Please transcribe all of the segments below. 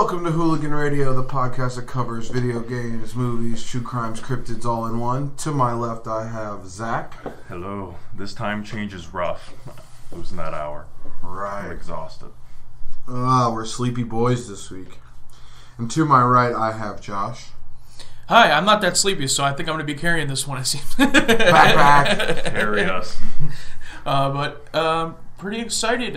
Welcome to Hooligan Radio, the podcast that covers video games, movies, true crimes, cryptids all in one. To my left, I have Zach. Hello. This time change is rough. Losing that hour. Right. I'm exhausted. We're sleepy boys this week. And to my right, I have Josh. Hi, I'm not that sleepy, so I think I'm going to be carrying this one, it seems. Back. Carry us. Pretty excited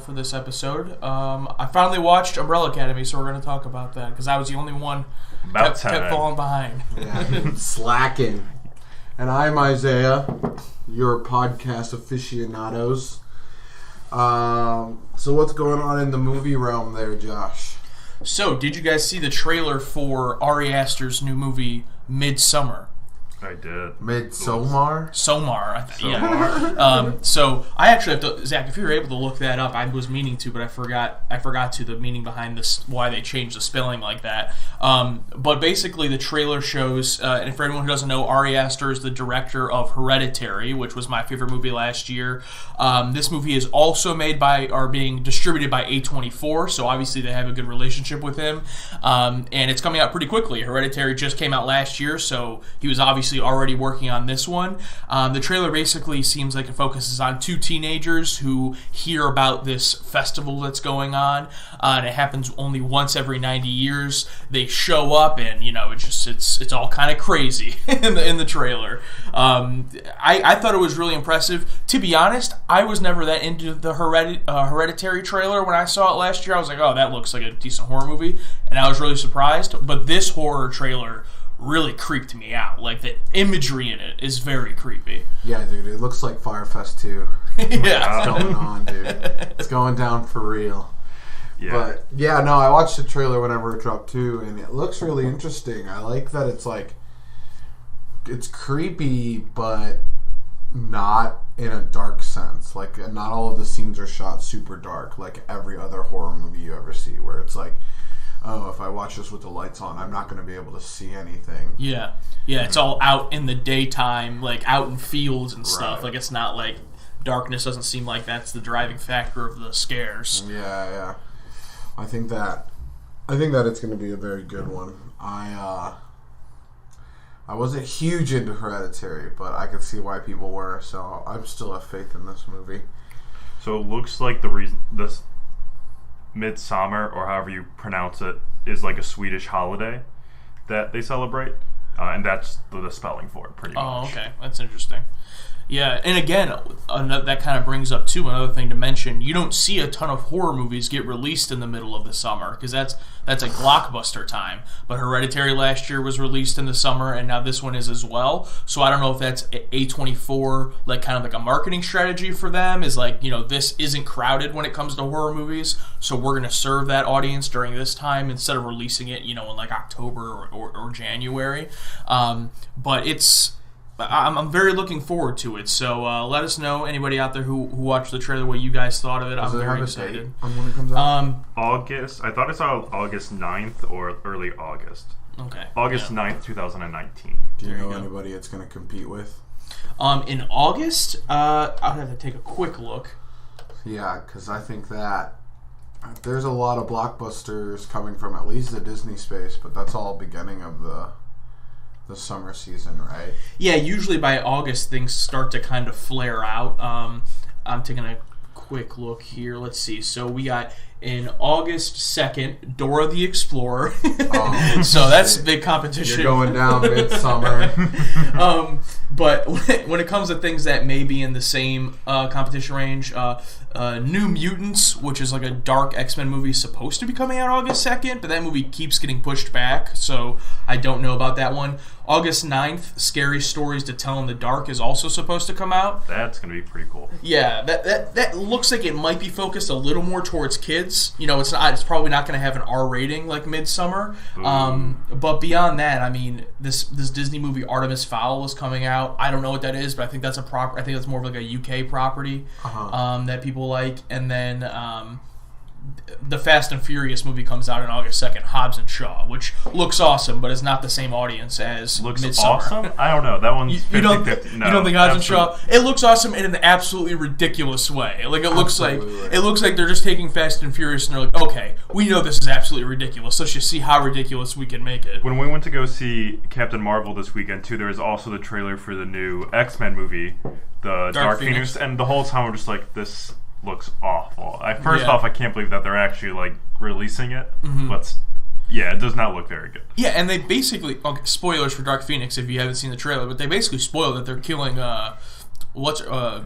for this episode. I finally watched Umbrella Academy, so we're going to talk about that, because I was the only one kept falling behind. Yeah, slacking. And I'm Isaiah, your podcast aficionados. So what's going on in the movie realm there, Josh? So, did you guys see the trailer for Ari Aster's new movie, Midsommar? I did. Midsommar? Somar, yeah. So I actually have to, Zach, if you were able to look that up, I was meaning to, but I forgot to the meaning behind this, why they changed the spelling like that. But basically, the trailer shows, and for anyone who doesn't know, Ari Aster is the director of Hereditary, which was my favorite movie last year. This movie is also being distributed by A24, so obviously they have a good relationship with him. And it's coming out pretty quickly. Hereditary just came out last year, so he was obviously already working on this one. The trailer basically seems like it focuses on two teenagers who hear about this festival that's going on, and it happens only once every 90 years. They show up, and it's all kind of crazy in the trailer. I thought it was really impressive. To be honest, I was never that into the Hereditary trailer when I saw it last year. I was like, oh, that looks like a decent horror movie, and I was really surprised. But this horror trailer really creeped me out. Like, the imagery in it is very creepy. Yeah, dude, it looks like Firefest 2. Yeah. What's going on, dude? It's going down for real. Yeah. But, yeah, no, I watched the trailer whenever it dropped too, and it looks really interesting. I like that it's creepy, but not in a dark sense. Like, not all of the scenes are shot super dark, like every other horror movie you ever see, where it's like, oh, if I watch this with the lights on, I'm not going to be able to see anything. Yeah, it's all out in the daytime, like out in fields and stuff. Right. Like, it's not like darkness doesn't seem like that's the driving factor of the scares. Yeah. I think that it's going to be a very good one. I wasn't huge into Hereditary, but I could see why people were, so I still have faith in this movie. So it looks like the reason this Midsommar, or however you pronounce it, is like a Swedish holiday that they celebrate, and that's the spelling for it, pretty much. Oh, okay, that's interesting. Yeah, and again, that kind of brings up, too, another thing to mention. You don't see a ton of horror movies get released in the middle of the summer, because that's a blockbuster time. But Hereditary last year was released in the summer, and now this one is as well. So I don't know if that's A24, like, kind of like a marketing strategy for them, is like, this isn't crowded when it comes to horror movies, so we're going to serve that audience during this time instead of releasing it, in like October or January. But I'm very looking forward to it. So let us know, anybody out there who watched the trailer, what you guys thought of it. I'm very excited. On when it comes out? August. I thought I saw August 9th or early August. Okay. August 9th, 2019. Do you know anybody it's going to compete with? In August, I'll have to take a quick look. Yeah, because I think that there's a lot of blockbusters coming from at least the Disney space, but that's all beginning of the summer season, right? Yeah, usually by August things start to kind of flare out. I'm taking a quick look here. Let's see. So we got in August 2nd, Dora the Explorer. So that's big competition. You're going down Midsommar. But when it comes to things that may be in the same competition range, New Mutants, which is like a dark X-Men movie, is supposed to be coming out August 2nd, but that movie keeps getting pushed back, so I don't know about that one. August 9th, Scary Stories to Tell in the Dark is also supposed to come out. That's going to be pretty cool. Yeah, that looks like it might be focused a little more towards kids. It's probably not going to have an R rating like Midsommar. But beyond that, I mean, this Disney movie Artemis Fowl is coming out. I don't know what that is, but I think that's I think that's more of like a UK property that people like. And then the Fast and Furious movie comes out on August 2nd, Hobbs and Shaw, which looks awesome, but is not the same audience as Looks Midsommar. awesome? I don't know. That one's 50-50. You don't think Hobbs and absolutely. Shaw? It looks awesome in an absolutely ridiculous way. Like it looks like they're just taking Fast and Furious and they're like, okay, we know this is absolutely ridiculous. Let's just see how ridiculous we can make it. When we went to go see Captain Marvel this weekend too, there was also the trailer for the new X-Men movie, the Dark Phoenix, and the whole time we're just like, this looks awful. First off, I can't believe that they're actually like releasing it, but it does not look very good. Yeah, and they basically spoilers for Dark Phoenix if you haven't seen the trailer, but they basically spoil that they're killing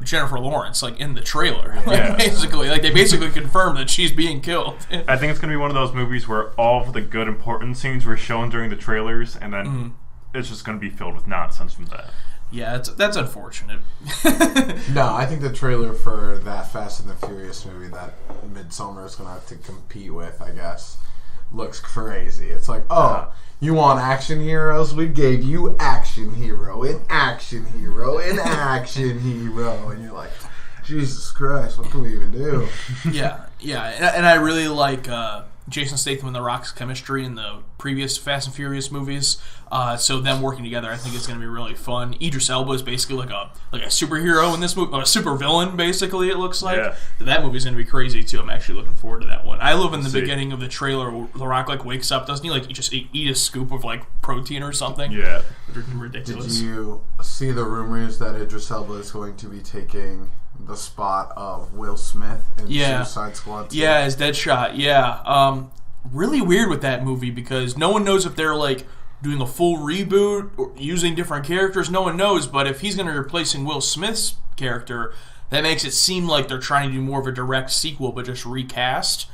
Jennifer Lawrence like in the trailer. They basically confirm that she's being killed. I think it's going to be one of those movies where all of the good important scenes were shown during the trailers, and then it's just going to be filled with nonsense from that. Yeah, that's unfortunate. No, I think the trailer for that Fast and the Furious movie that Midsommar is going to have to compete with, I guess, looks crazy. It's like, you want action heroes? We gave you action hero, an action hero, an action hero. And you're like, Jesus Christ, what can we even do? Yeah, and I really like Jason Statham and The Rock's chemistry in the previous Fast and Furious movies. So them working together, I think, is going to be really fun. Idris Elba is basically like a superhero in this movie, a super villain. Basically, it looks like that movie's going to be crazy too. I'm actually looking forward to that one. I love in the beginning of the trailer, where The Rock like wakes up, doesn't he? Like, just eat a scoop of like protein or something. Yeah, ridiculous. Did you see the rumors that Idris Elba is going to be taking the spot of Will Smith in Suicide Squad 2? Yeah, as Deadshot. Yeah, really weird with that movie because no one knows if they're like doing a full reboot or using different characters. No one knows, but if he's going to be replacing Will Smith's character, that makes it seem like they're trying to do more of a direct sequel, but just recast.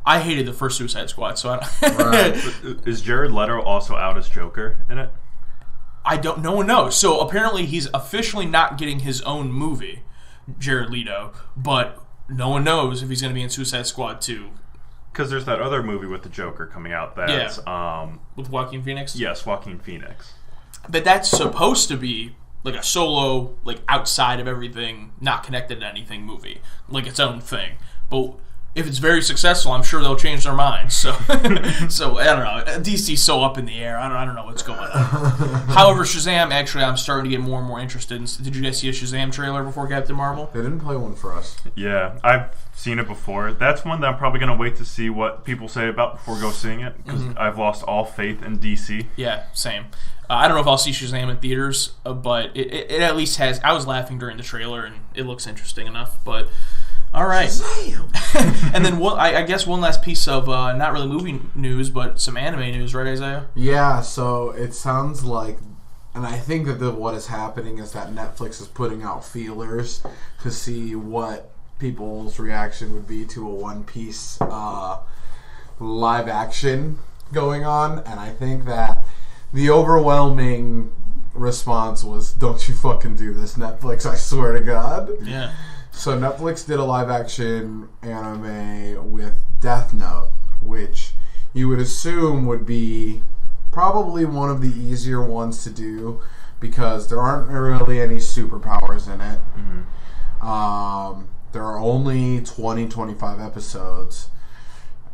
I hated the first Suicide Squad, so I don't... Right. Is Jared Leto also out as Joker in it? No one knows. So apparently he's officially not getting his own movie, Jared Leto, but no one knows if he's going to be in Suicide Squad 2. Because there's that other movie with the Joker coming out that's... with Joaquin Phoenix? Yes, Joaquin Phoenix. But that's supposed to be like a solo, like outside of everything, not connected to anything movie. Like its own thing. But if it's very successful, I'm sure they'll change their minds. So, so I don't know. DC's so up in the air. I don't know what's going on. However, Shazam, actually, I'm starting to get more and more interested in. Did you guys see a Shazam trailer before Captain Marvel? They didn't play one for us. Yeah, I've seen it before. That's one that I'm probably going to wait to see what people say about before go seeing it, because I've lost all faith in DC. Yeah, same. I don't know if I'll see Shazam in theaters, but it at least has... I was laughing during the trailer, and it looks interesting enough, but... All right. And then I guess one last piece of not really movie news, but some anime news, right, Isaiah? Yeah, so it sounds like, and I think that what is happening is that Netflix is putting out feelers to see what people's reaction would be to a One Piece live action going on, and I think that the overwhelming response was, "Don't you fucking do this, Netflix, I swear to God." Yeah. So Netflix did a live-action anime with Death Note, which you would assume would be probably one of the easier ones to do because there aren't really any superpowers in it. There are only 20-25 episodes,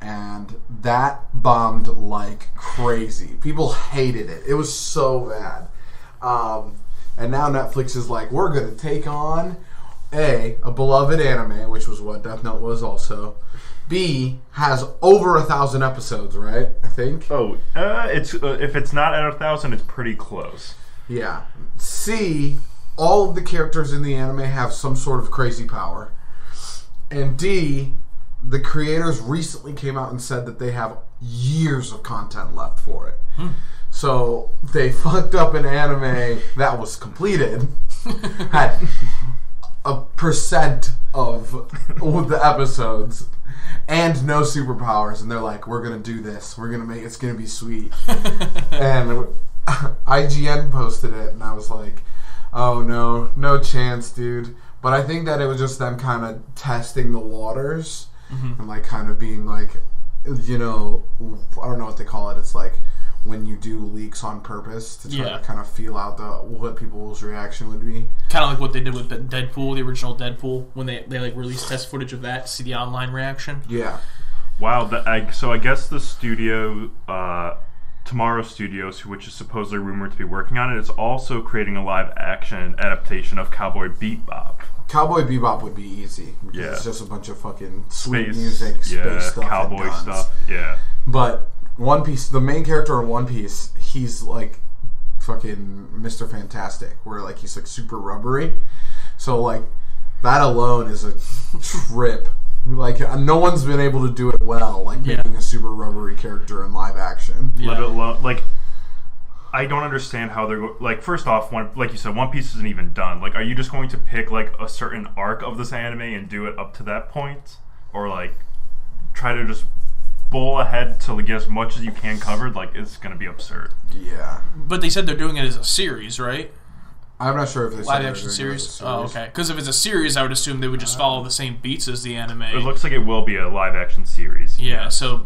and that bombed like crazy. People hated it. It was so bad. And now Netflix is like, we're going to take on... A beloved anime, which was what Death Note was also. B, has over 1,000 episodes, right? I think. It's if it's not at 1,000, it's pretty close. Yeah. C, all of the characters in the anime have some sort of crazy power. And D, the creators recently came out and said that they have years of content left for it. So they fucked up an anime that was completed, had a percent of the episodes and no superpowers, and they're like, we're gonna do this, we're gonna make it's gonna be sweet. And IGN posted it, and I was like, oh no chance, dude. But I think that it was just them kind of testing the waters and like kind of being like, you know, I don't know what they call it, it's like when you do leaks on purpose to try to kind of feel out what people's reaction would be. Kind of like what they did with Deadpool, the original Deadpool, when they like released test footage of that to see the online reaction. Yeah. Wow. So I guess the studio, Tomorrow Studios, which is supposedly rumored to be working on it, is also creating a live-action adaptation of Cowboy Bebop. Cowboy Bebop would be easy. Yeah. It's just a bunch of fucking sweet Space music, space stuff, cowboy and guns. stuff. Yeah. But One Piece, the main character in One Piece, he's like fucking Mr. Fantastic, where like he's like super rubbery. So like that alone is a trip. Like no one's been able to do it well, like making a super rubbery character in live action. Let it alone, like I don't understand how they're like. First off, like you said, One Piece isn't even done. Like, are you just going to pick like a certain arc of this anime and do it up to that point, or like try to just bowl ahead to get as much as you can covered? Like, it's going to be absurd. Yeah, but they said they're doing it as a series, right? I'm not sure if they live action series. Oh, okay. Because if it's a series, I would assume they would just follow the same beats as the anime. It looks like it will be a live action series. Yeah. So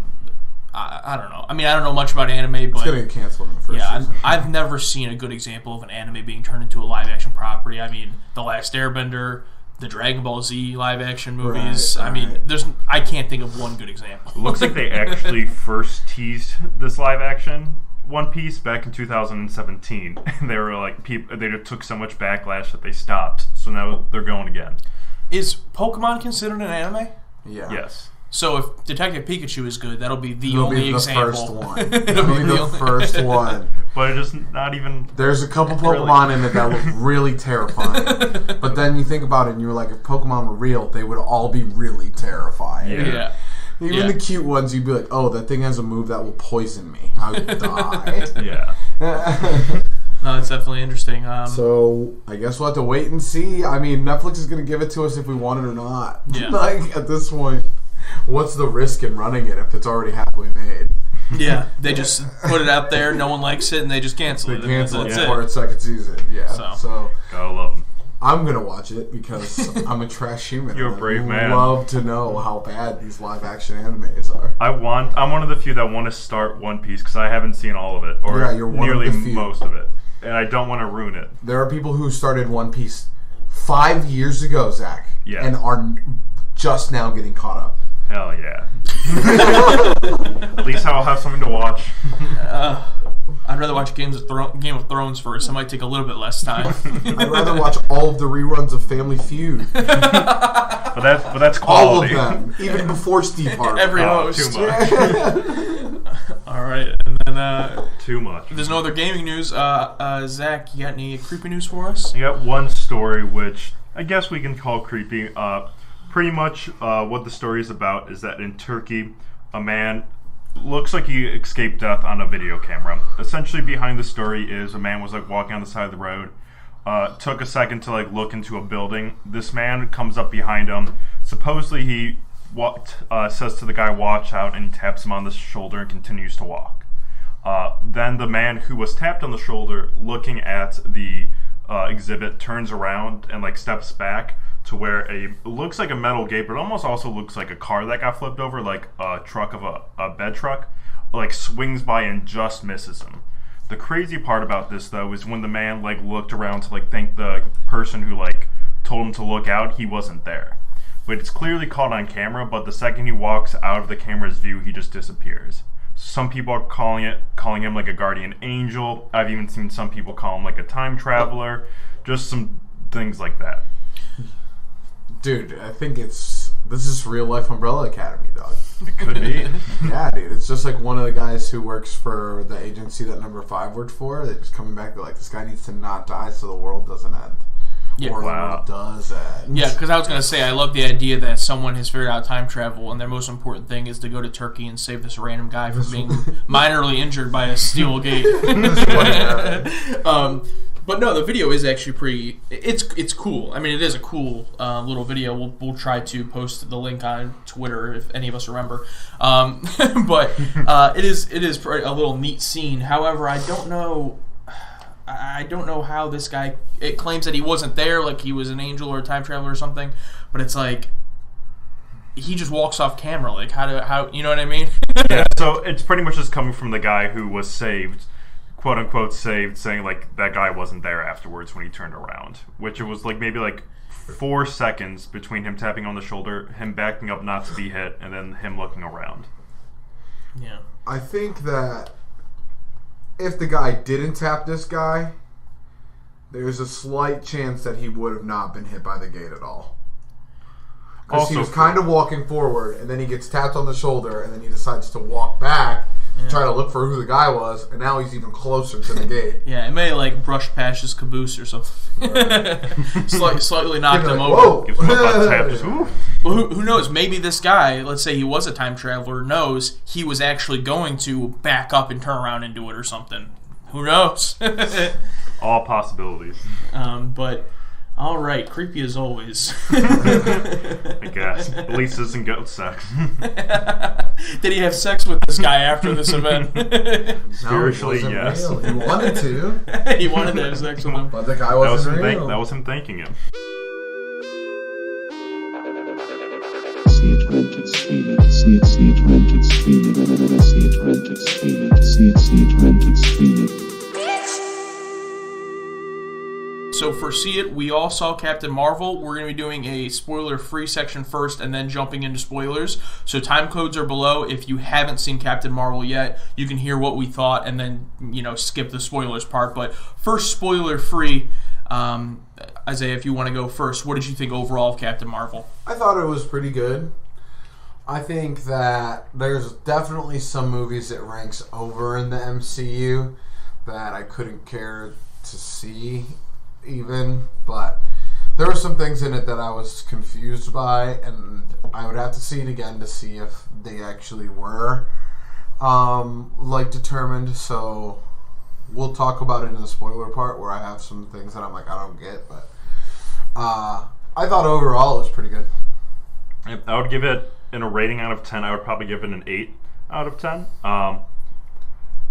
I don't know. I mean, I don't know much about anime, but it's gonna get canceled in the first season. I've never seen a good example of an anime being turned into a live action property. I mean, The Last Airbender, the Dragon Ball Z live action movies. Right. I mean, I can't think of one good example. Looks like they actually first teased this live action One Piece back in 2017. And they were like, they just took so much backlash that they stopped. So now they're going again. Is Pokemon considered an anime? Yeah. Yes. So if Detective Pikachu is good, that'll be It'll only be the example. First one. It'll be the first one. But it's just not even... There's a couple Pokemon in it that look really terrifying. But then you think about it and you're like, if Pokemon were real, they would all be really terrifying. Yeah. Even the cute ones, you'd be like, oh, that thing has a move that will poison me. I would die. Yeah. No, it's definitely interesting. So, I guess we'll have to wait and see. I mean, Netflix is going to give it to us if we want it or not. Yeah. Like, at this point, what's the risk in running it if it's already halfway made? Yeah, they just put it out there, no one likes it, and they just cancel it. They cancel it That's before its second season. Yeah. So gotta love them. I'm going to watch it because I'm a trash human. You're a brave man. I love to know how bad these live action animes are. I'm one of the few that want to start One Piece because I haven't seen all of it, or you're one nearly of the few. most of it, and I don't want to ruin it. There are people who started One Piece 5 years ago, Zach, and are just now getting caught up. Hell yeah. At least I'll have something to watch. I'd rather watch Game of Thrones first. It might take a little bit less time. I'd rather watch all of the reruns of Family Feud. But that's quality. All of them, even before Steve Harvey. Every host. Too much. All right, and then too much. If there's no other gaming news, Zach, you got any creepy news for us? I got one story which I guess we can call creepy. Pretty much what the story is about is that in Turkey, a man looks like he escaped death on a video camera. Essentially, behind the story is a man was like walking on the side of the road, took a second to like look into a building. This man comes up behind him. Supposedly, he says to the guy, "Watch out," and he taps him on the shoulder and continues to walk. Then the man who was tapped on the shoulder, looking at the exhibit, turns around and like steps back to where it looks like a metal gate, but it almost also looks like a car that got flipped over, like a truck of a bed truck, like swings by and just misses him. The crazy part about this though is when the man like looked around to like thank the person who like told him to look out, he wasn't there. But it's clearly caught on camera, but the second he walks out of the camera's view, he just disappears. Some people are calling him like a guardian angel. I've even seen some people call him like a time traveler. Just some things like that. Dude, I think this is real life Umbrella Academy, dog. It could be. Yeah, dude. It's just like one of the guys who works for the agency that Number 5 worked for. They're just coming back. They're like, this guy needs to not die so the world doesn't end. Yeah, or the world does end. Yeah, because I was going to say, I love the idea that someone has figured out time travel, and their most important thing is to go to Turkey and save this random guy from being minorly injured by a steel gate. But no, the video is actually pretty. It's cool. I mean, it is a cool little video. We'll try to post the link on Twitter if any of us remember. But it is a little neat scene. However, I don't know how this guy. It claims that he wasn't there, like he was an angel or a time traveler or something. But it's like he just walks off camera. Like how you know what I mean? Yeah. So it's pretty much just coming from the guy who was saved. "Quote unquote" saved, saying like that guy wasn't there afterwards when he turned around, which it was like maybe like 4 seconds between him tapping on the shoulder, him backing up not to be hit, and then him looking around. Yeah. I think that if the guy didn't tap this guy, there's a slight chance that he would have not been hit by the gate at all. Because he was kind of walking forward, and then he gets tapped on the shoulder, and then he decides to walk back to try to look for who the guy was, and now he's even closer to the gate. Yeah, it may like brush past his caboose or something. Slightly knocked him over. Whoa! Gives him a butt tap. Just, ooh. Well, who knows? Maybe this guy, let's say he was a time traveler, knows he was actually going to back up and turn around and do it or something. Who knows? All possibilities. But, all right, creepy as always. I guess. At least it isn't goat sex. Did he have sex with this guy after this event? Spiritually, no, yes. Real. He wanted to. He wanted to have sex with him. But the guy wasn't real. That was him thanking him. See it, rent it, stream it. See it, rent it, stream it. See it, rent it, stream it. See it, rent it, stream it. So for See It, we all saw Captain Marvel. We're going to be doing a spoiler-free section first and then jumping into spoilers. So time codes are below. If you haven't seen Captain Marvel yet, you can hear what we thought and then, skip the spoilers part. But first, spoiler-free, Isaiah, if you want to go first, what did you think overall of Captain Marvel? I thought it was pretty good. I think that there's definitely some movies it ranks over in the MCU that I couldn't care to see even, but there were some things in it that I was confused by, and I would have to see it again to see if they actually were determined. So we'll talk about it in the spoiler part where I have some things that I'm like, I don't get, but I thought overall it was pretty good. I would give it, in a rating out of 10, I would probably give it an 8 out of 10.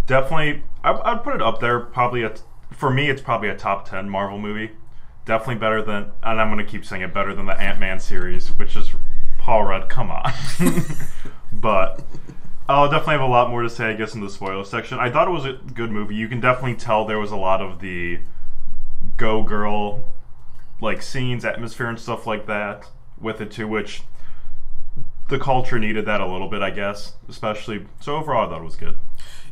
Definitely, I'd put it up there, probably for me, it's probably a top 10 Marvel movie. Definitely better than, and I'm going to keep saying it, better than the Ant-Man series, which is Paul Rudd, come on. But I'll definitely have a lot more to say, I guess, in the spoiler section. I thought it was a good movie. You can definitely tell there was a lot of the Go Girl scenes, atmosphere, and stuff like that with it too, which the culture needed that a little bit, I guess, especially. So overall, I thought it was good.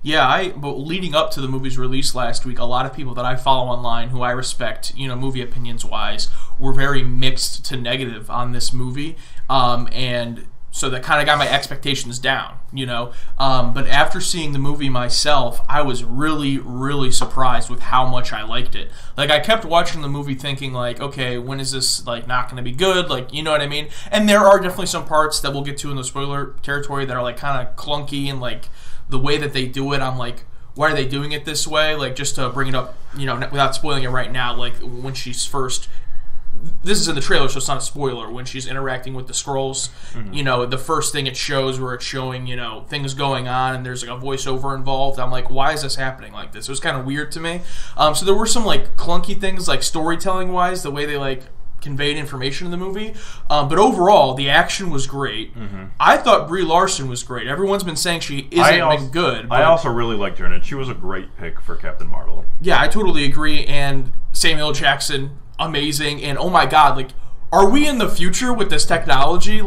Yeah, but leading up to the movie's release last week, a lot of people that I follow online, who I respect, movie opinions-wise, were very mixed to negative on this movie, and so that kind of got my expectations down, But after seeing the movie myself, I was really, really surprised with how much I liked it. I kept watching the movie thinking, okay, when is this, not going to be good? You know what I mean? And there are definitely some parts that we'll get to in the spoiler territory that are, kind of clunky and, the way that they do it, I'm like, why are they doing it this way? Just to bring it up, without spoiling it right now, when she's first... This is in the trailer, so it's not a spoiler. When she's interacting with the Skrulls, the first thing it shows where it's showing, things going on, and there's a voiceover involved. I'm like, why is this happening like this? It was kind of weird to me. So there were some clunky things, storytelling-wise, the way they conveyed information in the movie. But overall, the action was great. Mm-hmm. I thought Brie Larson was great. Everyone's been saying she been good. But I also really liked her, and she was a great pick for Captain Marvel. Yeah, I totally agree. And Samuel L. Jackson, amazing. And oh my God, are we in the future with this technology?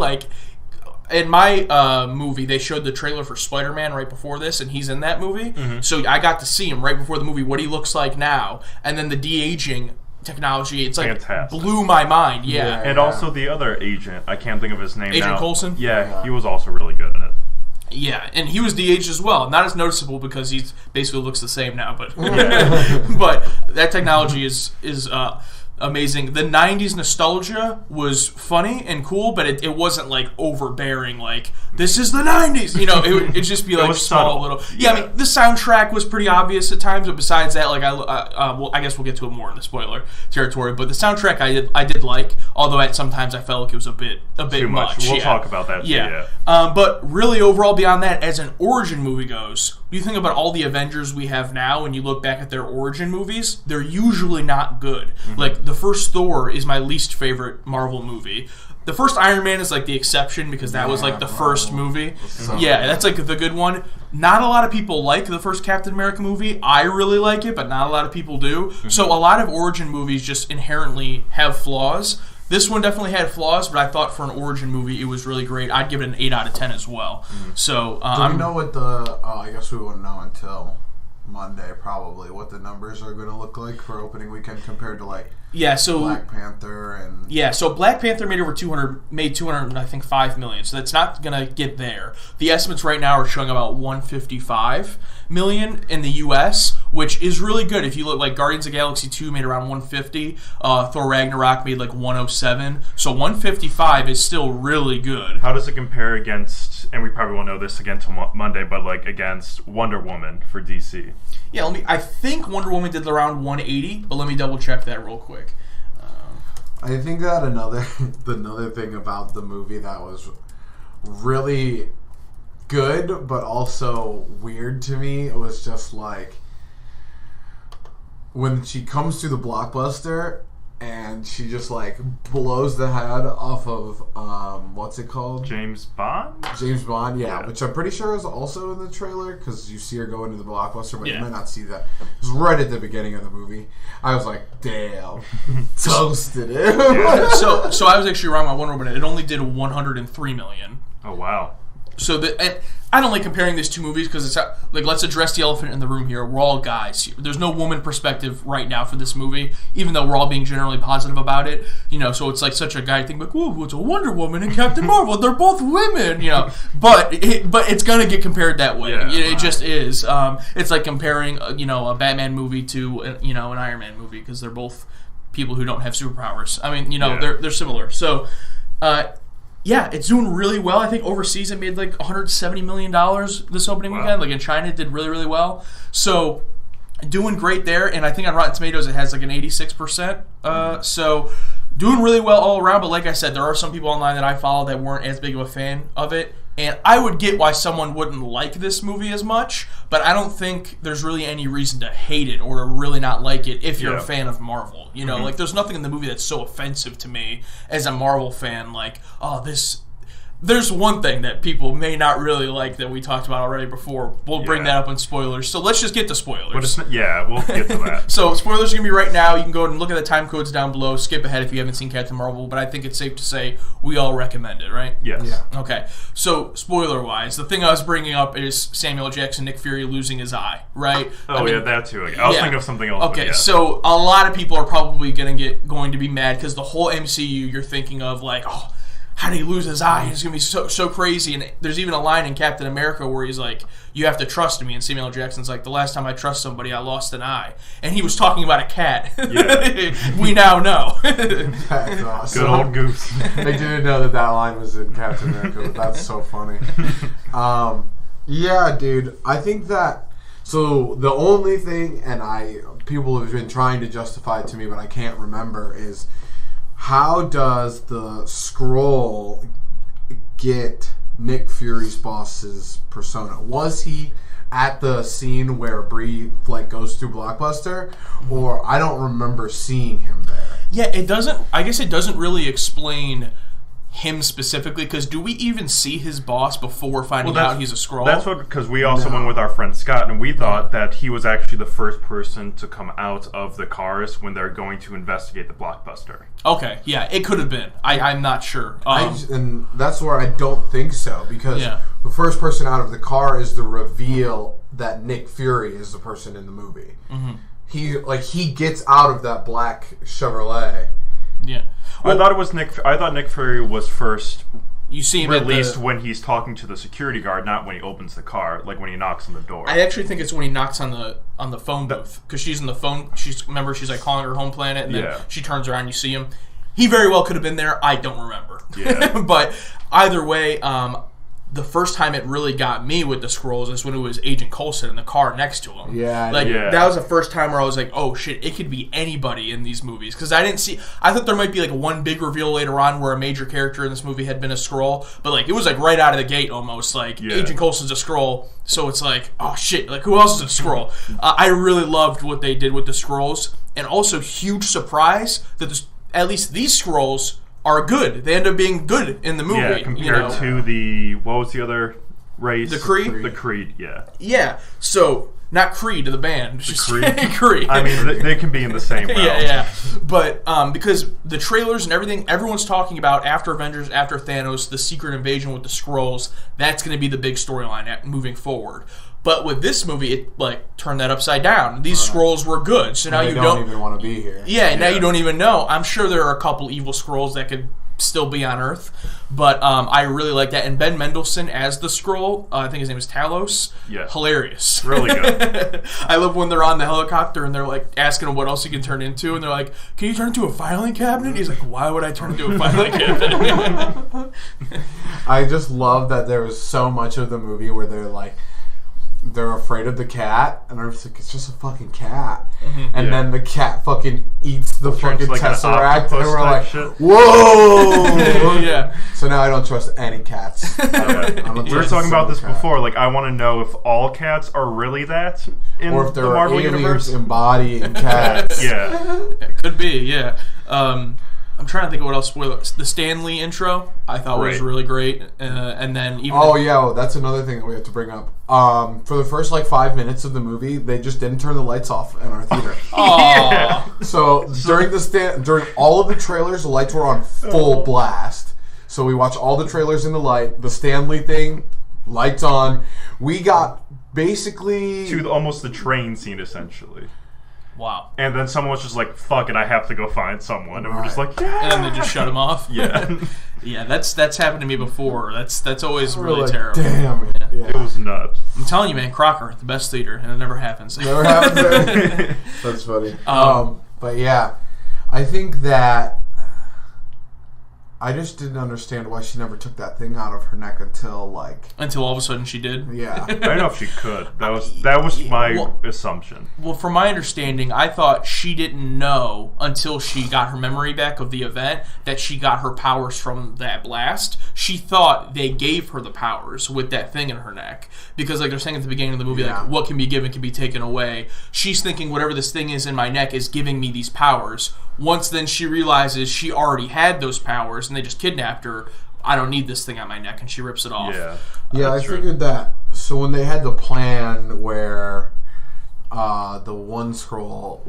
In my movie, they showed the trailer for Spider-Man right before this, and he's in that movie. Mm-hmm. So I got to see him right before the movie, what he looks like now. And then the de-aging technology, it's fantastic. Blew my mind. Yeah. And also the other agent, I can't think of his name now. Agent Coulson? Yeah, he was also really good in it. Yeah, and he was de-aged as well. Not as noticeable because he basically looks the same now, but but that technology is amazing. The 90s nostalgia was funny and cool, but it wasn't overbearing, this is the 90s, it'd just be small subtle. Little. Yeah, I mean, the soundtrack was pretty obvious at times, but besides that, I guess we'll get to it more in the spoiler territory, but the soundtrack I did like, although at sometimes I felt like it was a bit too much. We'll talk about that too, yeah. But really overall beyond that, as an origin movie goes, you think about all the Avengers we have now and you look back at their origin movies, they're usually not good. Mm-hmm. The first Thor is my least favorite Marvel movie. The first Iron Man is the exception because that was the first movie. Yeah, that's the good one. Not a lot of people like the first Captain America movie. I really like it, but not a lot of people do. Mm-hmm. So a lot of origin movies just inherently have flaws. This one definitely had flaws, but I thought for an origin movie, it was really great. I'd give it an 8 out of 10 as well. So Do we know what the? I guess we won't know until Monday, probably, what the numbers are going to look like for opening weekend compared to like Black Panther and so Black Panther made over 200, I think 5 million. So that's not gonna get there. The estimates right now are showing about 155 million in the U.S., which is really good. If you look, like Guardians of the Galaxy 2 made around 150, Thor Ragnarok made like 107. So 155 is still really good. How does it compare against? And we probably won't know this again till Monday, but like against Wonder Woman for DC. Yeah, I think Wonder Woman did around 180, but let me double check that real quick. I think that another thing about the movie that was really good but also weird to me was just like when she comes to the Blockbuster and she just like blows the head off of what's it called? James Bond, yeah, which I'm pretty sure is also in the trailer because you see her go into the Blockbuster, but you might not see that. It was right at the beginning of the movie. I was like, damn, toasted it. Yeah. So I was actually wrong on Wonder Woman. It only did 103 million. Oh wow. So and I don't like comparing these two movies because it's like, let's address the elephant in the room here. We're all guys here. There's no woman perspective right now for this movie, even though we're all being generally positive about it. So it's like such a guy thing, like, whoa, it's a Wonder Woman and Captain Marvel. They're both women, But it's gonna get compared that way. Yeah, it just is. It's like comparing, a Batman movie to, an Iron Man movie because they're both people who don't have superpowers. I mean, they're similar. So, yeah, it's doing really well. I think overseas it made like $170 million this opening weekend. Like in China, it did really, really well. So doing great there. And I think on Rotten Tomatoes it has like an 86%. So doing really well all around. But like I said, there are some people online that I follow that weren't as big of a fan of it. And I would get why someone wouldn't like this movie as much, but I don't think there's really any reason to hate it or to really not like it if you're a fan of Marvel. Like there's nothing in the movie that's so offensive to me as a Marvel fan. Like, there's one thing that people may not really like that we talked about already before. We'll bring that up in spoilers. So let's just get to spoilers. We'll get to that. So spoilers are going to be right now. You can go and look at the time codes down below. Skip ahead if you haven't seen Captain Marvel, but I think it's safe to say we all recommend it, right? Yes. Yeah. Okay. So spoiler-wise, the thing I was bringing up is Samuel Jackson, Nick Fury losing his eye, right? That too. I was thinking of something else. Okay, so a lot of people are probably going to be mad because the whole MCU you're thinking of like, how did he lose his eye? It's going to be so crazy. And there's even a line in Captain America where he's like, you have to trust me. And Samuel Jackson's like, the last time I trust somebody, I lost an eye. And he was talking about a cat. Yeah. We now know. That's awesome. Good old Goose. I didn't know that line was in Captain America, but that's so funny. Yeah, dude. I think that... So the only thing, people have been trying to justify it to me, but I can't remember, is... How does the scroll get Nick Fury's boss's persona? Was he at the scene where Bree goes through Blockbuster, or I don't remember seeing him there? Yeah, it doesn't. I guess it doesn't really explain him specifically, because do we even see his boss before finding out he's a Skrull? That's because we also went with our friend Scott, and we thought that he was actually the first person to come out of the cars when they're going to investigate the Blockbuster. Okay, yeah, it could have been. I'm not sure. And that's where I don't think so, because the first person out of the car is the reveal that Nick Fury is the person in the movie. Mm-hmm. He gets out of that black Chevrolet. Yeah. Well, I thought Nick Fury was first you see him released when he's talking to the security guard, not when he opens the car, like when he knocks on the door. I actually think it's when he knocks on the phone booth, because she's in the phone. She's like calling her home planet, and then she turns around. You see him. He very well could have been there. I don't remember. Yeah. But either way, the first time it really got me with the Skrulls is when it was Agent Coulson in the car next to him. That was the first time where I was like, oh shit, it could be anybody in these movies. Because I thought there might be one big reveal later on where a major character in this movie had been a Skrull, but it was right out of the gate almost. Agent Coulson's a Skrull, so it's oh shit, who else is a Skrull? I really loved what they did with the Skrulls, and also huge surprise that at least these Skrulls are good. They end up being good in the movie. Yeah, compared to what was the other race? The Kree? The Kree, yeah. Yeah, so Not Creed, the band. It's just Creed? Creed. I mean, they can be in the same realm. Yeah. But because the trailers and everything, everyone's talking about after Avengers, after Thanos, the secret invasion with the Skrulls, that's going to be the big storyline moving forward. But with this movie, it like turned that upside down. These Skrulls were good, so now you don't even want to be here. Yeah, now you don't even know. I'm sure there are a couple evil Skrulls that could still be on Earth, but I really like that. And Ben Mendelsohn as the Skrull, I think his name is Talos. Yeah, hilarious, really good. I love when they're on the helicopter and they're like asking him what else he can turn into, and they're like, "Can you turn into a filing cabinet?" He's like, "Why would I turn into a filing cabinet?" I just love that there was so much of the movie where they're afraid of the cat, and I'm just like, it's just a fucking cat. And then the cat fucking eats the fucking like Tesseract, and we're like, shit. whoa! Yeah. So now I don't trust any cats. We were talking about this before. Like, I want to know if all cats are really that in or if there the are Marvel aliens universe. embodying cats. Yeah. It could be, yeah. I'm trying to think of what else. The Stan Lee intro I thought was really great, and then even that's another thing that we have to bring up. For the first 5 minutes of the movie, they just didn't turn the lights off in our theater. Yeah. So during all of the trailers, the lights were on full blast. So we watched all the trailers in the light. The Stan Lee thing, lights on. We got basically to almost the train scene, essentially. Wow. And then someone was just like, fuck it, I have to go find someone. And we're just like, yeah. And then they just shut him off. Yeah. Yeah, that's happened to me before. That's always really terrible. Damn it. Yeah. It was nuts. I'm telling you, man, Crocker, the best theater, and it never happens. Never happens. That's funny. But yeah, I think that I just didn't understand why she never took that thing out of her neck until all of a sudden she did. Yeah. I don't know if she could. That was my assumption. Well, from my understanding, I thought she didn't know until she got her memory back of the event that she got her powers from that blast. She thought they gave her the powers with that thing in her neck. Because they're saying at the beginning of the movie, what can be given can be taken away. She's thinking whatever this thing is in my neck is giving me these powers. Once then she realizes she already had those powers and they just kidnapped her. I don't need this thing on my neck, and she rips it off. Yeah, I figured that. So when they had the plan where the one Skrull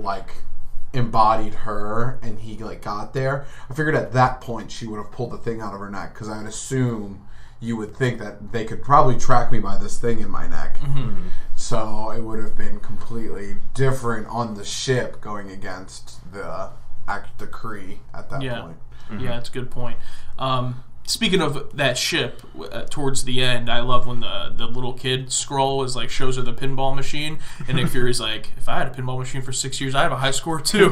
embodied her and he got there, I figured at that point she would have pulled the thing out of her neck, because I would assume you would think that they could probably track me by this thing in my neck. Mm-hmm. So it would have been completely different on the ship going against the Kree at that point. Mm-hmm. Yeah, that's a good point. Speaking of that ship, towards the end, I love when the little kid Skrull is shows her the pinball machine, and Nick Fury's like, "If I had a pinball machine for 6 years, I have a high score too."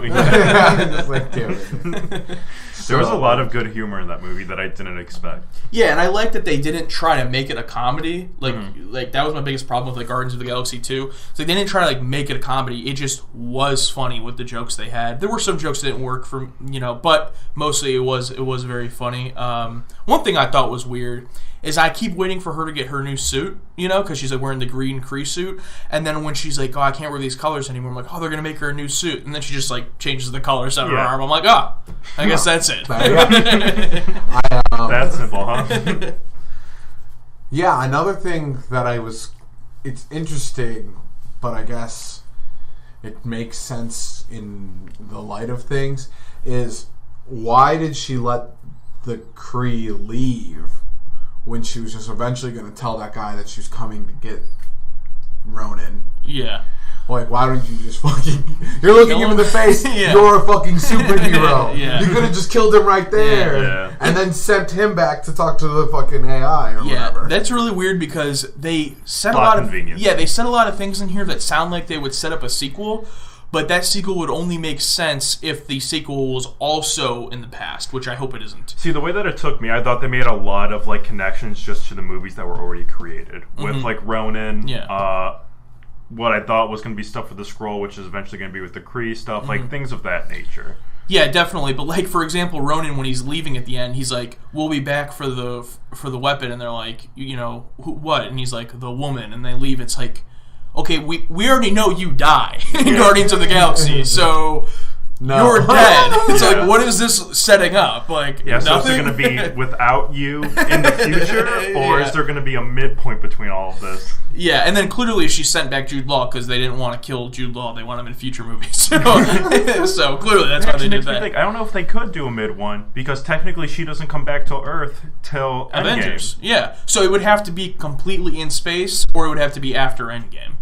There was a lot of good humor in that movie that I didn't expect. Yeah, and I like that they didn't try to make it a comedy. That was my biggest problem with Guardians of the Galaxy 2. They didn't try to make it a comedy. It just was funny with the jokes they had. There were some jokes that didn't work but mostly it was very funny. One thing I thought was weird is I keep waiting for her to get her new suit, because she's wearing the green Kree suit, and then when she's like, "Oh, I can't wear these colors anymore," I'm like, "Oh, they're gonna make her a new suit," and then she just changes the colors on her arm. I'm like, "Oh, I guess that's it." That's simple, huh? Yeah, another thing that it's interesting, but I guess it makes sense in the light of things, is why did she let the Kree leave when she was just eventually going to tell that guy that she was coming to get Ronan? Yeah. Why don't you just fucking... You're looking him in the face. Yeah. You're a fucking superhero. Yeah. You could have just killed him right there. Yeah. And then sent him back to talk to the fucking AI or whatever. That's really weird because they said they said a lot of things in here that sound like they would set up a sequel, but that sequel would only make sense if the sequel was also in the past, which I hope it isn't. See, the way that it took me, I thought they made a lot of connections just to the movies that were already created. With Ronan, what I thought was going to be stuff with the Skrull, which is eventually going to be with the Kree stuff, things of that nature. Yeah, definitely. But for example, Ronan, when he's leaving at the end, he's like, "We'll be back for the weapon," and they're like, "What?" And he's like, "The woman," and they leave. It's like, okay, we already know you die in Guardians of the Galaxy, so No. You're dead. It's Yeah. like, what is this setting up? Like, Yeah, so is nothing? it going to be without you in the future, or is there going to be a midpoint between all of this? Yeah, and then clearly she sent back Jude Law because they didn't want to kill Jude Law. They want him in future movies. So clearly that's why they did that. I don't know if they could do a mid one, because technically she doesn't come back to Earth till Avengers. Endgame. Yeah. So it would have to be completely in space, or it would have to be after Endgame.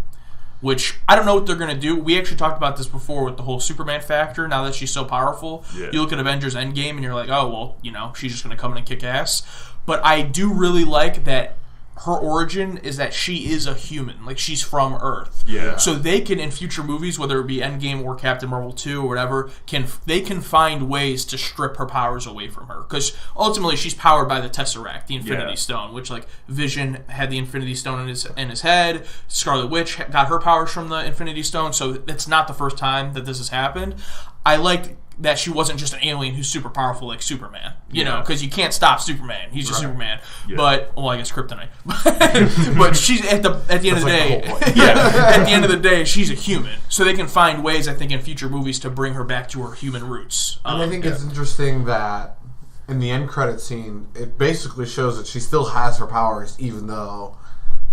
Which, I don't know what they're going to do. We actually talked about this before with the whole Superman factor. Now that she's so powerful, Yeah. you look at Avengers Endgame and you're like, oh, well, she's just going to come in and kick ass. But I do really like that her origin is that she is a human. Like, she's from Earth. Yeah. So they can, in future movies, whether it be Endgame or Captain Marvel 2 or whatever, they can find ways to strip her powers away from her. Because ultimately, she's powered by the Tesseract, the Infinity Stone, which, like, Vision had the Infinity Stone in his head. Scarlet Witch got her powers from the Infinity Stone. So it's not the first time that this has happened. I liked that she wasn't just an alien who's super powerful like Superman, you know, because you can't stop Superman. He's just Superman. Yeah. But, well, I guess Kryptonite. But she's at the end of the day, at the end of the day, she's a human. So they can find ways, I think, in future movies to bring her back to her human roots. And I think it's interesting that in the end credit scene, it basically shows that she still has her powers, even though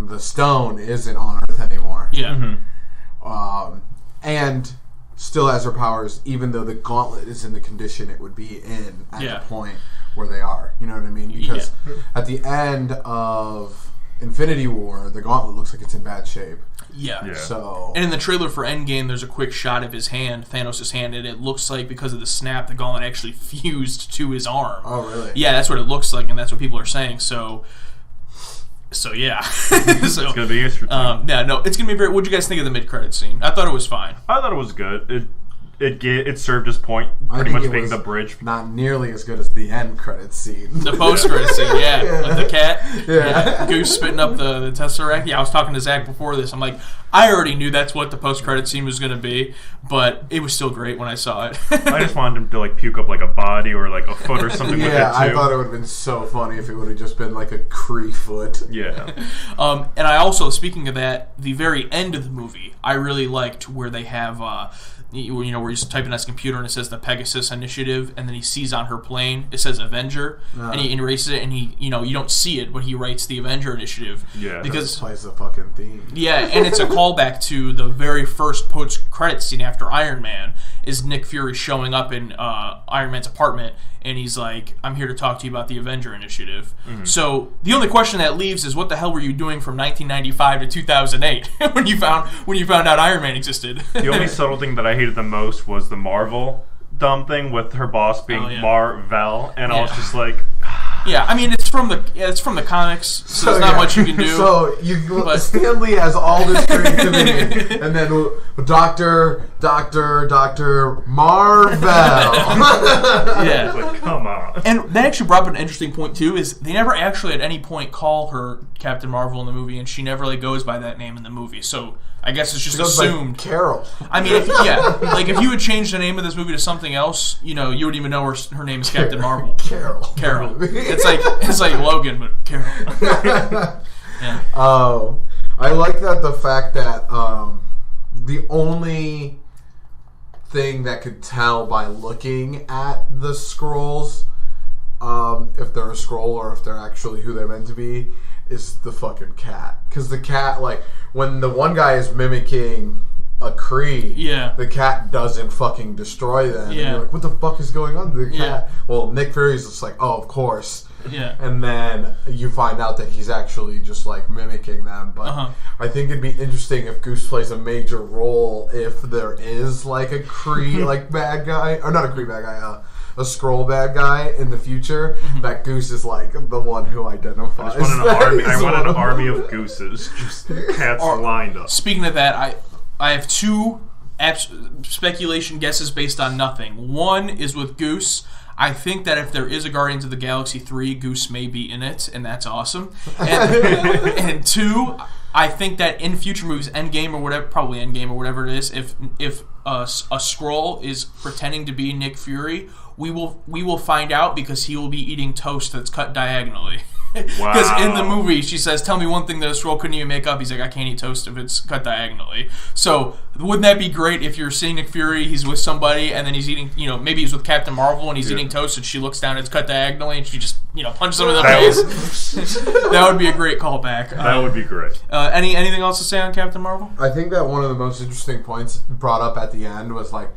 the stone isn't on Earth anymore. Yeah. And still has her powers, even though the gauntlet is in the condition it would be in at the point where they are. You know what I mean? Because at the end of Infinity War, the gauntlet looks like it's in bad shape. Yeah. So, and in the trailer for Endgame, there's a quick shot of his hand, Thanos' hand, and it looks like because of the snap, the gauntlet actually fused to his arm. Oh, really? Yeah, that's what it looks like, and that's what people are saying. So yeah. It's gonna be interesting. It's gonna be very. What'd you guys think of the mid-credit scene? I thought it was fine. I thought it was good. It served its point, pretty much being the bridge. Not nearly as good as the end credit scene. The post-credit scene, with the cat. Goose spitting up the Tesseract. Yeah, I was talking to Zach before this. I'm like, I already knew that's what the post-credit scene was going to be, but it was still great when I saw it. I just wanted him to like puke up like a body or like a foot or something with it too. I thought it would have been so funny if it would have just been like a Kree foot. Yeah. And I also, speaking of that, the very end of the movie, I really liked where they have... where he's typing on his computer and it says the Pegasus Initiative, and then he sees on her plane it says Avenger, and he erases it, and he, you don't see it, but he writes the Avenger Initiative. Yeah, because it plays the fucking theme. Yeah, and it's a callback to the very first post-credit scene after Iron Man. Is Nick Fury showing up in Iron Man's apartment, and he's like, "I'm here to talk to you about the Avenger Initiative." Mm-hmm. So the only question that leaves is, what the hell were you doing from 1995 to 2008 when you found out Iron Man existed? The only subtle thing that I hated the most was the Marvel dumb thing with her boss being Marvel, and I was just like, yeah, I mean it's from the comics, so there's not much you can do. So Stan Lee has all this creativity, and then Doctor Marvel. Yeah, like, come on. And that actually brought up an interesting point too. Is they never actually at any point call her Captain Marvel in the movie, and she never goes by that name in the movie. So I guess it's just assumed. Carol. I mean, if you would change the name of this movie to something else, you wouldn't even know her name is Captain Marvel. Carol. It's like Logan, but Carol. Yeah. I like the fact that the only thing that could tell by looking at the scrolls, if they're a scroll or if they're actually who they're meant to be, is the fucking cat. Because the cat, when the one guy is mimicking a Kree, the cat doesn't fucking destroy them. Yeah. And you're like, what the fuck is going on? The cat. Well, Nick Fury's just like, oh, of course. Yeah. And then you find out that he's actually just mimicking them. But I think it'd be interesting if Goose plays a major role if there is a Kree bad guy, or not a Kree bad guy, a Skrull bad guy in the future. That Goose is the one who identifies. I want an army of gooses, just cats lined up. Speaking of that, I have two speculation guesses based on nothing. One is with Goose. I think that if there is a Guardians of the Galaxy 3, Goose may be in it, and that's awesome. And two, I think that in future movies, Endgame or whatever, probably Endgame or whatever it is, if a Skrull is pretending to be Nick Fury, we will find out because he will be eating toast that's cut diagonally. Because in the Wow. movie, she says, "Tell me one thing that a scroll couldn't even make up." He's like, "I can't eat toast if it's cut diagonally." So wouldn't that be great if you're seeing Nick Fury, he's with somebody, and then he's eating, maybe he's with Captain Marvel and he's eating toast, and she looks down, it's cut diagonally, and she just, punches him in the face. That would be a great callback. That would be great. Anything else to say on Captain Marvel? I think that one of the most interesting points brought up at the end was like,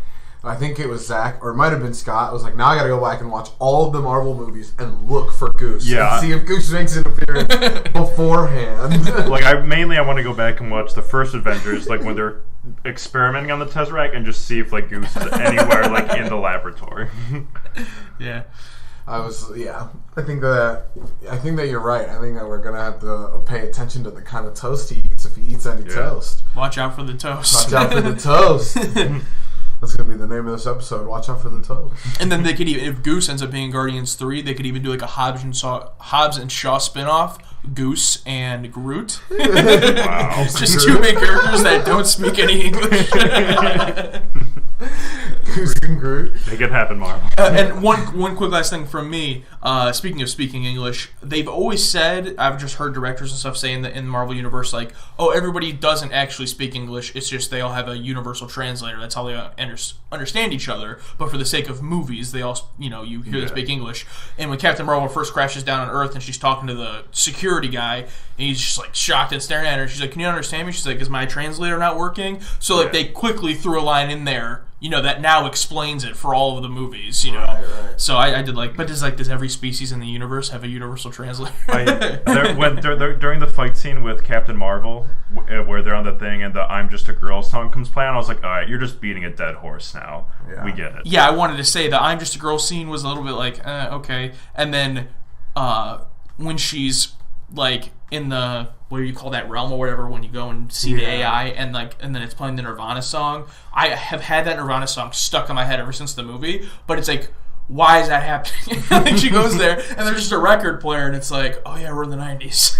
I think it was Zach, or it might have been Scott. It was like, now I got to go back and watch all of the Marvel movies and look for Goose. Yeah. And see if Goose makes an appearance beforehand. Like, I want to go back and watch the first Avengers, like when they're experimenting on the Tesseract, and just see if like Goose is anywhere like in the laboratory. Yeah. I think that you're right. I think that we're gonna have to pay attention to the kind of toast he eats if he eats any toast. Watch out for the toast. Watch out for the toast. That's gonna be the name of this episode. Watch out for the toast. And then they could even, if Goose ends up being Guardians 3, they could even do like a Hobbs and Shaw spinoff, Goose and Groot. Wow. Just two main characters that don't speak any English. Goose and Groot. Make it happen, Marvel. And one quick last thing from me. Speaking of speaking English, they've always said, I've just heard directors and stuff saying that in the Marvel Universe, like, oh, everybody doesn't actually speak English. It's just they all have a universal translator. That's how they understand each other. But for the sake of movies, they all, you hear them speak English. And when Captain Marvel first crashes down on Earth and she's talking to the security guy, and he's just like shocked and staring at her, she's like, "Can you understand me?" She's like, "Is my translator not working?" So like they quickly threw a line in there, that now explains it for all of the movies, Right. So I did like, but does every species in the universe have a universal translator? During the fight scene with Captain Marvel, where they're on the thing and the "I'm Just a Girl" song comes playing, I was like, all right, you're just beating a dead horse now. Yeah. We get it. Yeah, I wanted to say the "I'm Just a Girl" scene was a little bit like, okay. And then when she's like in the, what do you call that realm or whatever, when you go and see the AI and then it's playing the Nirvana song. I have had that Nirvana song stuck in my head ever since the movie, but it's like, why is that happening? And she goes there, and there's just a record player, and it's like, oh yeah, we're in the 90s.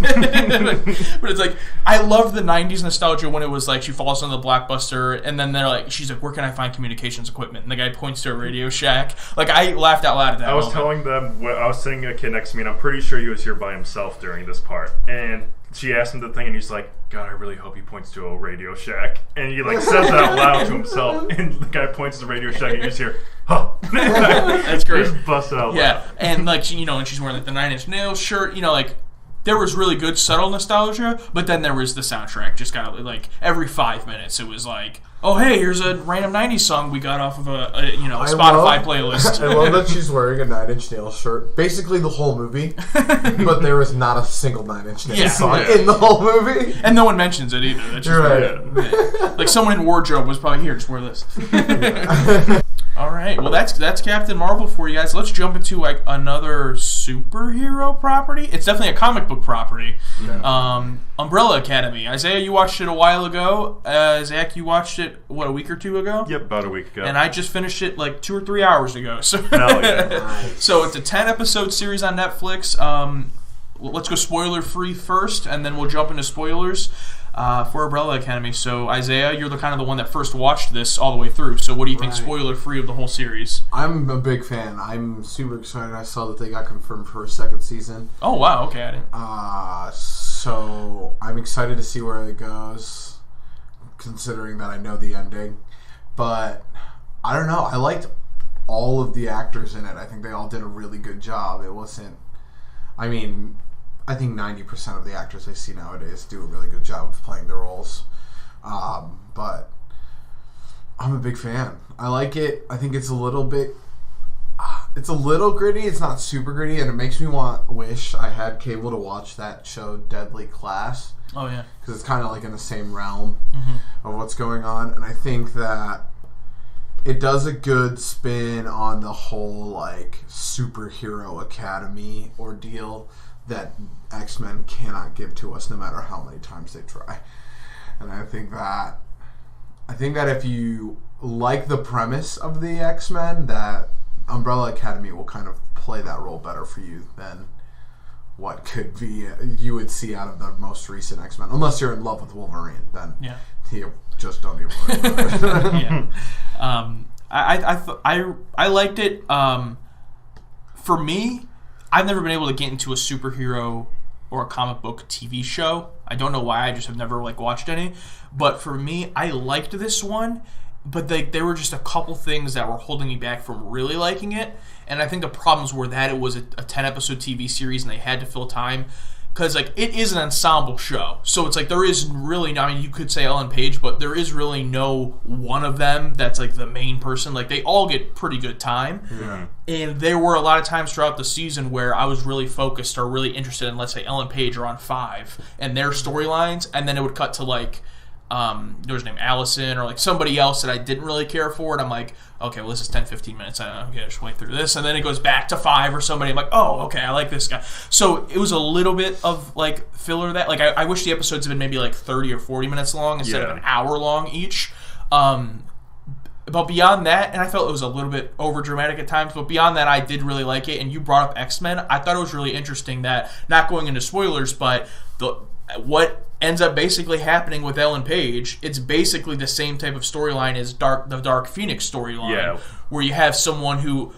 But it's like, I love the 90s nostalgia when it was like, she falls on the Blockbuster, and then she's like, where can I find communications equipment? And the guy points to a Radio Shack. Like, I laughed out loud at that I was moment. telling them, I was sitting a kid next to me, and I'm pretty sure he was here by himself during this part. And she asked him the thing, and he's like, God, I really hope he points to a Radio Shack. And he like says that out loud to himself, and the guy points to the Radio Shack, and you just hear, huh. That's great. Just busted out loud. Yeah, and like, and she's wearing like the 9 Inch Nails shirt, like, there was really good subtle nostalgia, but then there was the soundtrack. Just kind of like every 5 minutes, it was like, oh hey, here's a random 90s song we got off of a Spotify playlist. I love that she's wearing a 9 Inch Nails shirt. Basically the whole movie, but there is not a single 9 Inch Nails song in the whole movie. And no one mentions it either. That's just right. Like someone in wardrobe was probably here. Just wear this. All right. Well, that's Captain Marvel for you guys. Let's jump into like another superhero property. It's definitely a comic book property. Yeah. Umbrella Academy. Isaiah, you watched it a while ago. Zach, you watched it a week or two ago? Yep, about a week ago. And I just finished it like 2 or 3 hours ago. So, So it's a 10-episode series on Netflix. Let's go spoiler free first, and then we'll jump into spoilers for Umbrella Academy. So Isaiah, you're the kind of the one that first watched this all the way through. So what do you think, spoiler free, of the whole series? I'm a big fan. I'm super excited. I saw that they got confirmed for a second season. Oh wow, okay, I didn't. So I'm excited to see where it goes, considering that I know the ending. But I don't know. I liked all of the actors in it. I think they all did a really good job. It wasn't. I mean, I think 90% of the actors I see nowadays do a really good job of playing their roles. But I'm a big fan. I like it. I think it's a little bit. It's a little gritty. It's not super gritty, and it makes me wish I had cable to watch that show, Deadly Class. Oh yeah, because it's kind of like in the same realm of what's going on, and I think that it does a good spin on the whole like superhero academy ordeal that X-Men cannot give to us, no matter how many times they try. And I think that if you like the premise of the X-Men, that Umbrella Academy will kind of play that role better for you than what could be you would see out of the most recent X-Men, unless you're in love with Wolverine. Then you just don't even worry about it. I liked it. For me, I've never been able to get into a superhero or a comic book TV show. I don't know why. I just have never watched any. But for me, I liked this one. But there were just a couple things that were holding me back from really liking it. And I think the problems were that it was a 10-episode TV series and they had to fill time. Because, it is an ensemble show. So it's there is really, I mean, you could say Ellen Page, but there is really no one of them that's, the main person. They all get pretty good time. Yeah. And there were a lot of times throughout the season where I was really focused or really interested in, let's say, Ellen Page or on 5 and their storylines. And then it would cut to, there was named Allison or somebody else that I didn't really care for, and I'm like, okay, well, this is 10-15 minutes. Okay, I just wait through this, and then it goes back to 5 or somebody. I'm like, oh, okay, I like this guy. So it was a little bit of filler that I wish the episodes had been maybe 30 or 40 minutes long instead of an hour long each. But beyond that, and I felt it was a little bit over dramatic at times, but beyond that, I did really like it. And you brought up X-Men. I thought it was really interesting that, not going into spoilers, but what ends up basically happening with Ellen Page, it's basically the same type of storyline as the Dark Phoenix storyline, where you have someone who,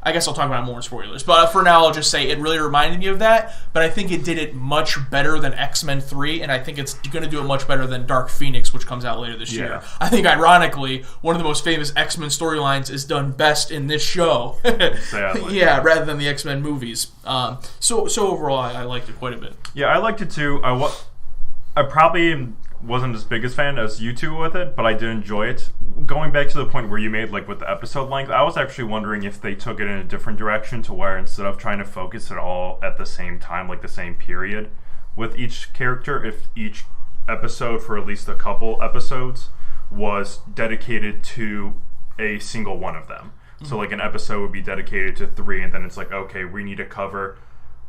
I guess I'll talk about it more in spoilers, but for now I'll just say it really reminded me of that, but I think it did it much better than X-Men 3, and I think it's going to do it much better than Dark Phoenix, which comes out later this year. I think, ironically, one of the most famous X-Men storylines is done best in this show. Sadly. Yeah, rather than the X-Men movies. So overall, I liked it quite a bit. Yeah, I liked it too. I probably wasn't as big a fan as you two with it, but I did enjoy it. Going back to the point where you made with the episode length, I was actually wondering if they took it in a different direction, to where instead of trying to focus it all at the same time, the same period with each character, if each episode for at least a couple episodes was dedicated to a single one of them. Mm-hmm. So an episode would be dedicated to 3, and then it's okay, we need to cover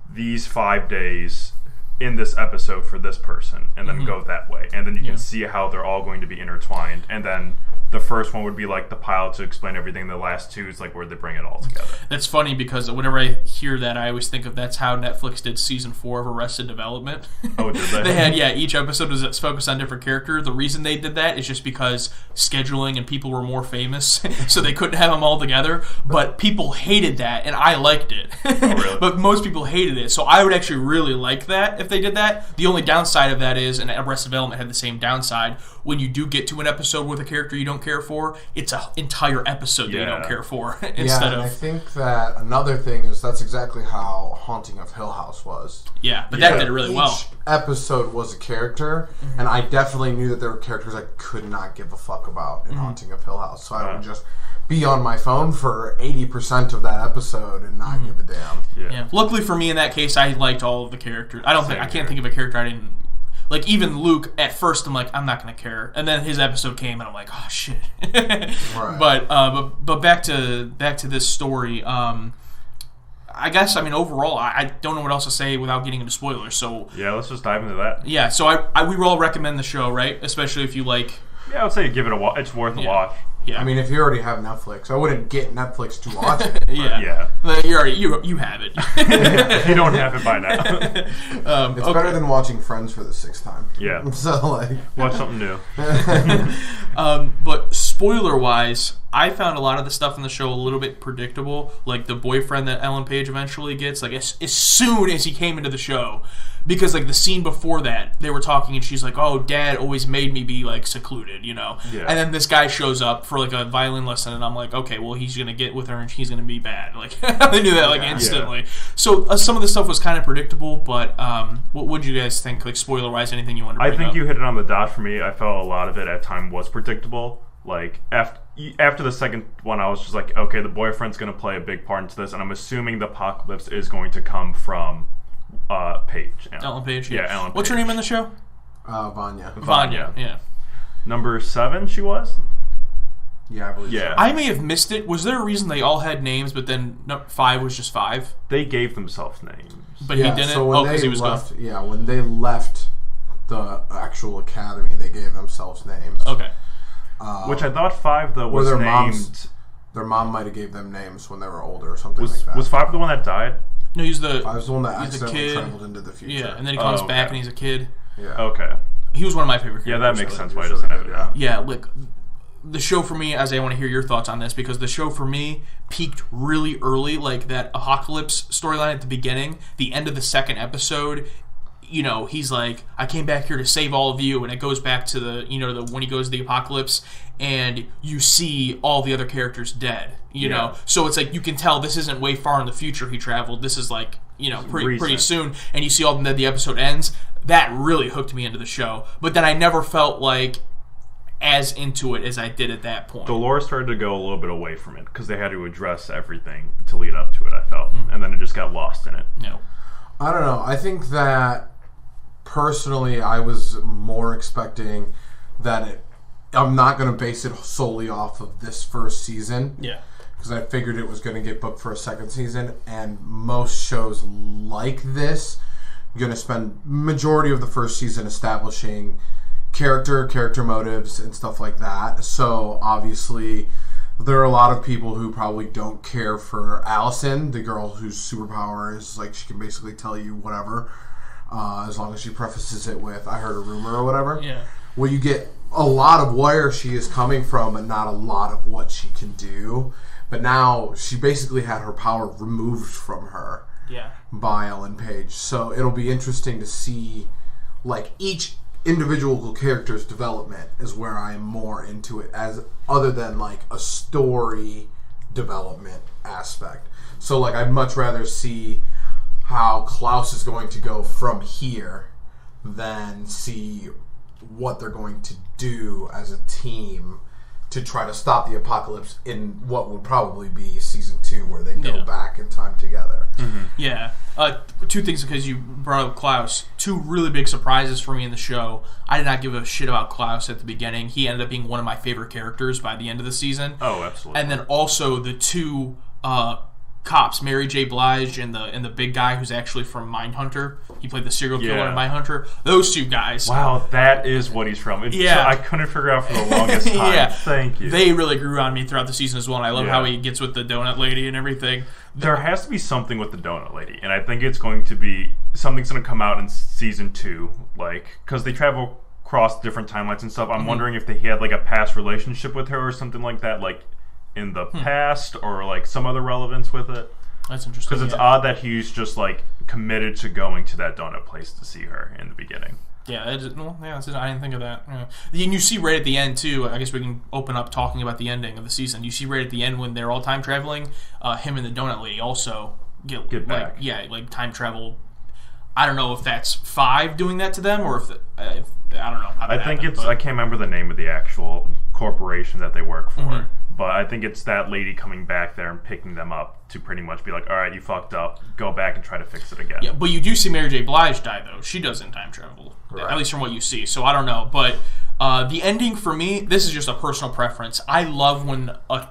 these 5 days in this episode for this person, and then go that way, and then you can see how they're all going to be intertwined, and then the first one would be the pilot to explain everything, the last two is where they bring it all together. That's funny, because whenever I hear that, I always think of that's how Netflix did season 4 of Arrested Development. Oh, did they? They had, each episode was focused on a different character. The reason they did that is just because scheduling and people were more famous, so they couldn't have them all together, but people hated that, and I liked it. Oh, really? But most people hated it, so I would actually really like that if they did that. The only downside of that is, and Arrested Development had the same downside, when you do get to an episode with a character you don't care for, it's an entire episode that you don't care for. Instead of, I think that another thing is that's exactly how Haunting of Hill House was. Yeah, but that did it really well. Each episode was a character, and I definitely knew that there were characters I could not give a fuck about in Haunting of Hill House, so I would just be on my phone for 80% of that episode and not give a damn. Yeah. Luckily for me in that case, I liked all of the characters. I can't think of a character I didn't even Luke, at first I'm I'm not going to care. And then his episode came and I'm like, oh shit. Right. But back to this story, I guess, overall, I don't know what else to say without getting into spoilers. So yeah, let's just dive into that. Yeah, so we all recommend the show, right? Especially if you like. Yeah, I would say give it a watch. It's worth a watch. Yeah. If you already have Netflix, I wouldn't get Netflix to watch it. Yeah. You have it. If you don't have it by now. It's better than watching Friends for the 6th time. Yeah. So watch something new. But spoiler-wise, I found a lot of the stuff in the show a little bit predictable. The boyfriend that Ellen Page eventually gets, as soon as he came into the show. Because, the scene before that, they were talking and she's like, oh, Dad always made me be, secluded, Yeah. And then this guy shows up for, a violin lesson, and I'm like, okay, well, he's going to get with her and he's going to be bad. They knew that, instantly. Yeah. So, some of the stuff was kind of predictable, but what would you guys think, spoiler-wise, anything you wanted to bring up? I think you hit it on the dot for me. I felt a lot of it at time was predictable. After the second one, I was just like, okay, the boyfriend's going to play a big part into this, and I'm assuming the apocalypse is going to come from Page. Ellen Page. Yeah, Ellen Page. What's her name in the show? Vanya. Yeah. Number 7, she was? Yeah, I believe so. I may have missed it. Was there a reason they all had names, but then 5 was just 5? They gave themselves names. But he didn't? So because he was left, gone? Yeah, when they left the actual academy, they gave themselves names. Okay. Which I thought 5, though, was named... Their mom might have gave them names when they were older or something like that. Was 5 the one that died? No, he's the 5's the one that accidentally traveled into the future. Yeah, and then he comes back and he's a kid. Yeah. Okay. He was one of my favorite characters. Yeah, that makes sense why he doesn't have it now. Yeah, the show for me, as I want to hear your thoughts on this, because the show for me peaked really early, like that Apocalypse storyline at the beginning. The end of the second episode, he's like, I came back here to save all of you, and it goes back to the when he goes to the Apocalypse, and you see all the other characters dead, know? So it's like, you can tell this isn't way far in the future he traveled. This is like, pretty soon, and you see all the episode ends. That really hooked me into the show. But then I never felt like as into it as I did at that point. The lore started to go a little bit away from it because they had to address everything to lead up to it, I felt. And then it just got lost in it. No. I don't know. I think that personally I was more expecting that I'm not going to base it solely off of this first season. Yeah. Because I figured it was going to get booked for a second season. And most shows like this going to spend majority of the first season establishing character motives and stuff like that. So obviously there are a lot of people who probably don't care for Allison, the girl whose superpower is like she can basically tell you whatever, as long as she prefaces it with I heard a rumor or whatever. Yeah. Well, you get a lot of where she is coming from and not a lot of what she can do. But now she basically had her power removed from her. Yeah. By Ellen Page. So it'll be interesting to see like each individual character's development is where I am more into it, as other than like a story development aspect. So like I'd much rather see how Klaus is going to go from here than see what they're going to do as a team to try to stop the apocalypse in what would probably be season 2, where they go back in time together. Mm-hmm. Yeah. Two things, because you brought up Klaus. Two really big surprises for me in the show. I did not give a shit about Klaus at the beginning. He ended up being one of my favorite characters by the end of the season. Oh, absolutely. And then also the two cops, Mary J. Blige and the big guy who's actually from Mindhunter. He played the serial killer in Mindhunter. Those two guys. Wow, that is what he's from. I couldn't figure out for the longest time. Yeah. Thank you. They really grew on me throughout the season as well, and I love how he gets with the donut lady and everything. There has to be something with the donut lady, and I think it's going to be something's going to come out in season 2, like because they travel across different timelines and stuff. I'm wondering if they had like a past relationship with her or something like that, like in the past, or like some other relevance with it. That's interesting. Because it's odd that he's just like committed to going to that donut place to see her in the beginning. Yeah, I didn't think of that. Yeah. And you see right at the end too. I guess we can open up talking about the ending of the season. You see right at the end when they're all time traveling, him and the donut lady also get back. Like time travel. I don't know if that's 5 doing that to them, or if I don't know. How I think I can't remember the name of the actual corporation that they work for, but I think it's that lady coming back there and picking them up to pretty much be like, all right, you fucked up, go back and try to fix it again. Yeah, but you do see Mary J. Blige die, though. She doesn't time travel, at least from what you see. So I don't know, but the ending for me, this is just a personal preference. I love when a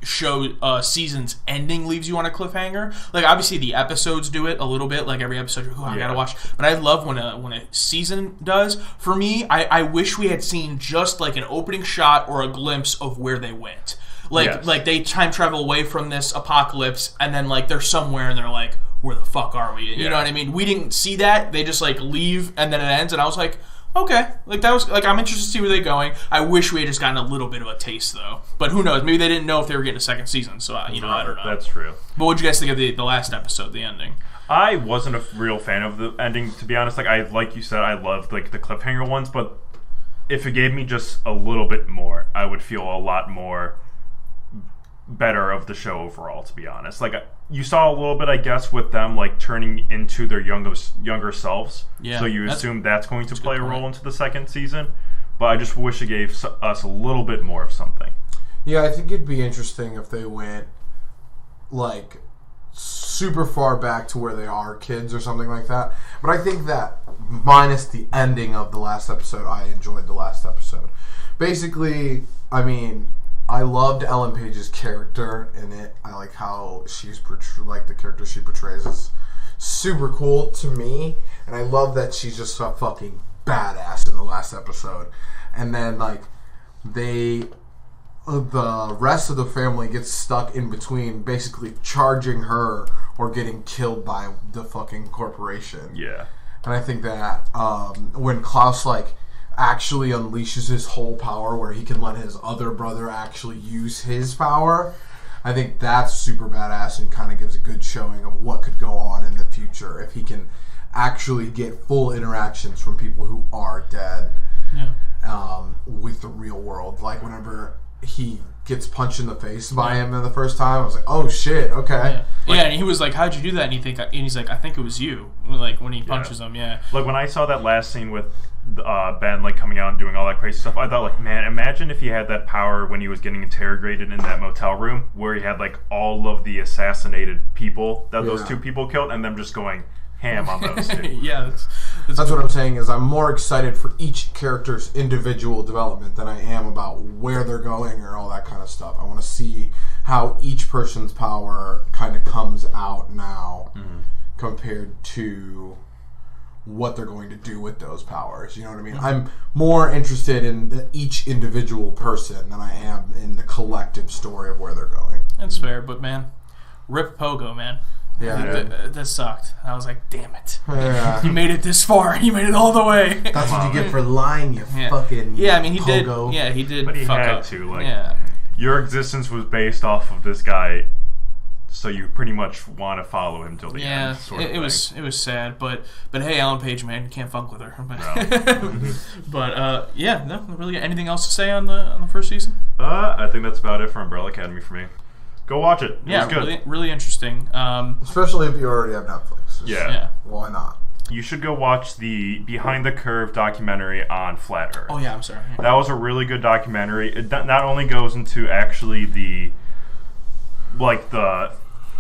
show season's ending leaves you on a cliffhanger. Like obviously the episodes do it a little bit, like every episode I gotta watch, but I love when a season does. For me, I wish we had seen just like an opening shot or a glimpse of where they went, like they time travel away from this apocalypse and then like they're somewhere and they're like, where the fuck are we? You know what I mean? We didn't see that. They just like leave and then it ends, and I was like, okay, like that was like I'm interested to see where they're going. I wish we had just gotten a little bit of a taste though, but who knows? Maybe they didn't know if they were getting a second season. So I don't know. That's true. But what'd you guys think of the last episode, the ending? I wasn't a real fan of the ending, to be honest. Like you said, I loved like the cliffhanger ones, but if it gave me just a little bit more, I would feel a lot more better of the show overall, to be honest. Like you saw a little bit, I guess, with them like turning into their younger selves. Yeah, so you assume that's going to play a role into the second season. But I just wish it gave us a little bit more of something. Yeah, I think it'd be interesting if they went like super far back to where they are kids or something like that. But I think that minus the ending of the last episode, I enjoyed the last episode. Basically, I mean, I loved Ellen Page's character in it. I like how she's like the character she portrays is super cool to me, and I love that she's just a fucking badass in the last episode. And then like the rest of the family gets stuck in between, basically charging her or getting killed by the fucking corporation. Yeah. And I think that when Klaus like actually unleashes his whole power, where he can let his other brother actually use his power. I think that's super badass and kind of gives a good showing of what could go on in the future if he can actually get full interactions from people who are dead with the real world. Like whenever he gets punched in the face by him the first time, I was like, oh shit, okay. Yeah, and he was like, how'd you do that? And he's like, I think it was you. Like when he punches him, Like when I saw that last scene with Ben like coming out and doing all that crazy stuff, I thought like, man, imagine if he had that power when he was getting interrogated in that motel room where he had like all of the assassinated people that those two people killed and them just going ham on those two. That's what I'm saying is I'm more excited for each character's individual development than I am about where they're going or all that kind of stuff. I want to see how each person's power kind of comes out now compared to what they're going to do with those powers. You know what I mean? I'm more interested in each individual person than I am in the collective story of where they're going. That's fair, but man, rip Pogo, man. That sucked. I was like, damn it. Yeah. You made it this far. You made it all the way. That's what you get for lying, you fucking I mean, he Pogo. did. Yeah, he did. But he fuck had up. to. Like, your existence was based off of this guy, so you pretty much want to follow him till the end. It was sad, but hey, Ellen Page, man, you can't funk with her. But no, really. Anything else to say on the first season? I think that's about it for Umbrella Academy for me. Go watch it. It was good. Really, really interesting. Especially if you already have Netflix. Yeah. Why not? You should go watch the Behind the Curve documentary on Flat Earth. Oh yeah, I'm sorry. That was a really good documentary. It not only goes into actually the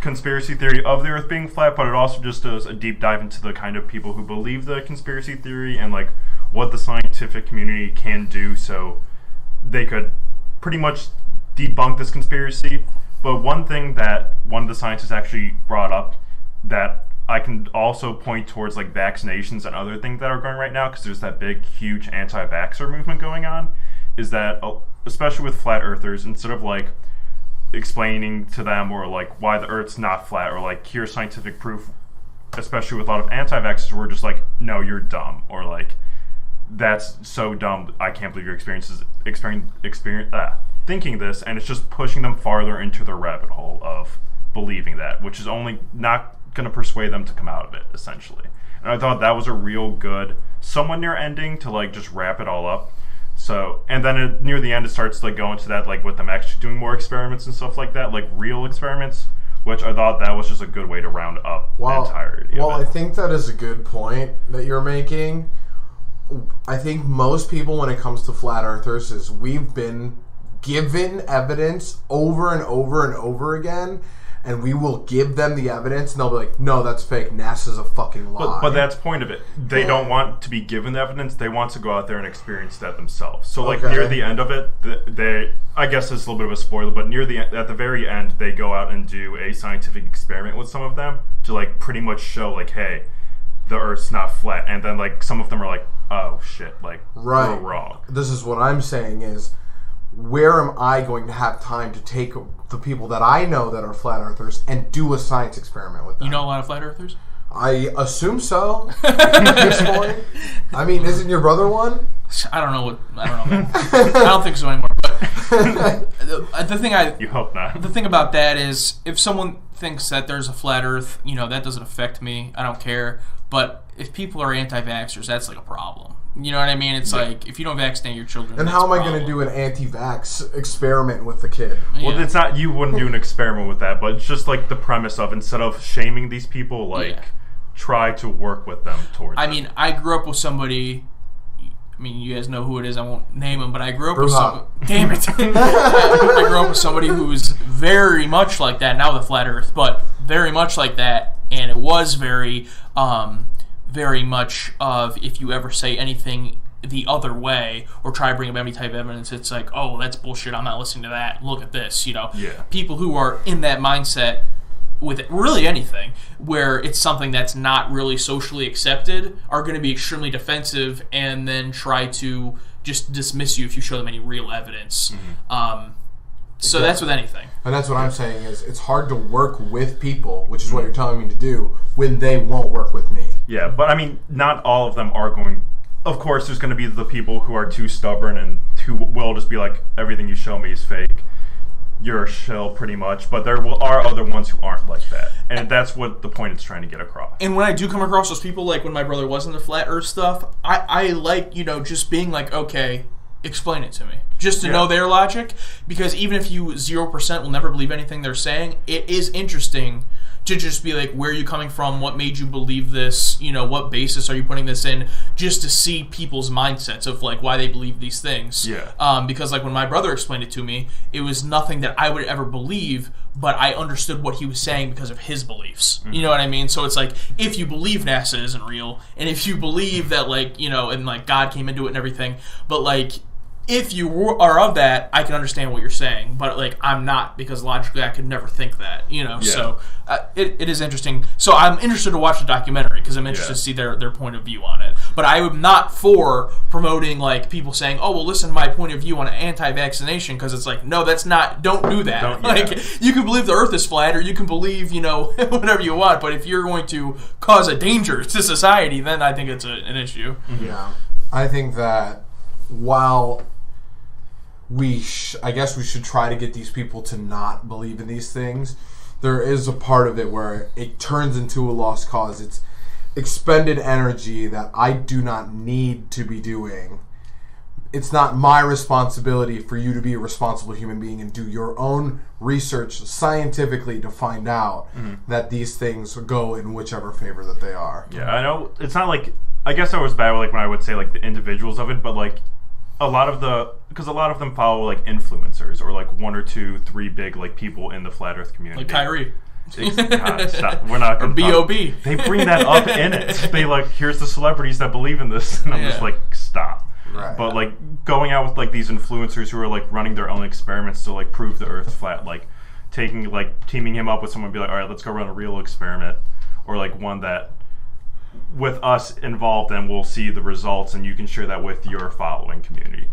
conspiracy theory of the Earth being flat, but it also just does a deep dive into the kind of people who believe the conspiracy theory and like what the scientific community can do so they could pretty much debunk this conspiracy. But one thing that one of the scientists actually brought up that I can also point towards like vaccinations and other things that are going right now, because there's that big, huge anti-vaxxer movement going on, is that, especially with flat earthers, instead of like explaining to them or like why the Earth's not flat or like here's scientific proof, especially with a lot of anti-vaxxers, we're just like, no, you're dumb, or like, that's so dumb, I can't believe you're thinking this, and it's just pushing them farther into the rabbit hole of believing that, which is only not going to persuade them to come out of it, essentially. And I thought that was a real good, somewhat near ending to like just wrap it all up. So, and then near the end, it starts like going to that, like with them actually doing more experiments and stuff like that, like real experiments, which I thought that was just a good way to round up the entirety of it. I think that is a good point that you're making. I think most people, when it comes to flat earthers, is we've been given evidence over and over and over again, and we will give them the evidence, and they'll be like, no, that's fake, NASA's a fucking lie. But that's the point of it. They don't want to be given the evidence, they want to go out there and experience that themselves. So like near the end of it, they, I guess it's a little bit of a spoiler, but at the very end, they go out and do a scientific experiment with some of them to like pretty much show like, hey, the Earth's not flat. And then like some of them are like, oh shit, like we're wrong. This is what I'm saying is, where am I going to have time to take the people that I know that are flat earthers and do a science experiment with them? You know a lot of flat earthers? I assume so. At this point. I mean, isn't your brother one? I don't know. I don't think so anymore. But the thing you hope not. The thing about that is, if someone thinks that there's a flat Earth, that doesn't affect me. I don't care. But if people are anti-vaxxers, that's like a problem. You know what I mean? It's like, if you don't vaccinate your children, then how am I going to do an anti-vax experiment with the kid? Well, it's not, you wouldn't do an experiment with that, but it's just like the premise of, instead of shaming these people, like, try to work with them towards it. mean, I grew up with somebody, you guys know who it is, I won't name him, but I grew up with somebody, damn it. I grew up with somebody who was very much like that, now the flat earth, but very much like that, and it was very much of, if you ever say anything the other way or try to bring up any type of evidence, it's like, oh, that's bullshit, I'm not listening to that, look at this, People who are in that mindset with really anything where it's something that's not really socially accepted are going to be extremely defensive and then try to just dismiss you if you show them any real evidence. So that's with anything. And that's what I'm saying is, it's hard to work with people, which is what you're telling me to do, when they won't work with me. Yeah, but I mean, not all of them are going... of course, there's going to be the people who are too stubborn and who will just be like, everything you show me is fake. You're a shill, pretty much. But there are other ones who aren't like that. And that's what the point it's trying to get across. And when I do come across those people, like when my brother was into flat earth stuff, I like, just being like, okay, explain it to me. Just to know their logic. Because even if you 0% will never believe anything they're saying, it is interesting to just be like, where are you coming from? What made you believe this? What basis are you putting this in? Just to see people's mindsets of like why they believe these things. Yeah. Because like when my brother explained it to me, it was nothing that I would ever believe, but I understood what he was saying because of his beliefs. Mm-hmm. You know what I mean? So it's like, if you believe NASA isn't real, and if you believe that like, and like God came into it and everything, but like, if you are of that, I can understand what you're saying, but like I'm not, because logically I could never think that, So it is interesting. So I'm interested to watch the documentary because I'm interested to see their point of view on it. But I am not for promoting like people saying, "Oh, well, listen to my point of view on anti-vaccination," because it's like, no, that's not. Don't do that. You can believe the Earth is flat, or you can believe whatever you want. But if you're going to cause a danger to society, then I think it's an issue. Mm-hmm. Yeah, I think that while I guess we should try to get these people to not believe in these things, there is a part of it where it turns into a lost cause. It's expended energy that I do not need to be doing. It's not my responsibility for you to be a responsible human being and do your own research scientifically to find out that these things go in whichever favor that they are. Yeah, I know. It's not like, I guess I was bad like when I would say like the individuals of it, but like because a lot of them follow like influencers or like 1 or 2, 3 big like people in the flat Earth community. Like Kyrie. God, stop. We're not going to B.O.B. They bring that up in it. They like, here's the celebrities that believe in this, and I'm just like, stop. Right. But like going out with like these influencers who are like running their own experiments to like prove the Earth's flat, like teaming him up with someone and be like, all right, let's go run a real experiment, or like one that with us involved, and we'll see the results, and you can share that with your following community.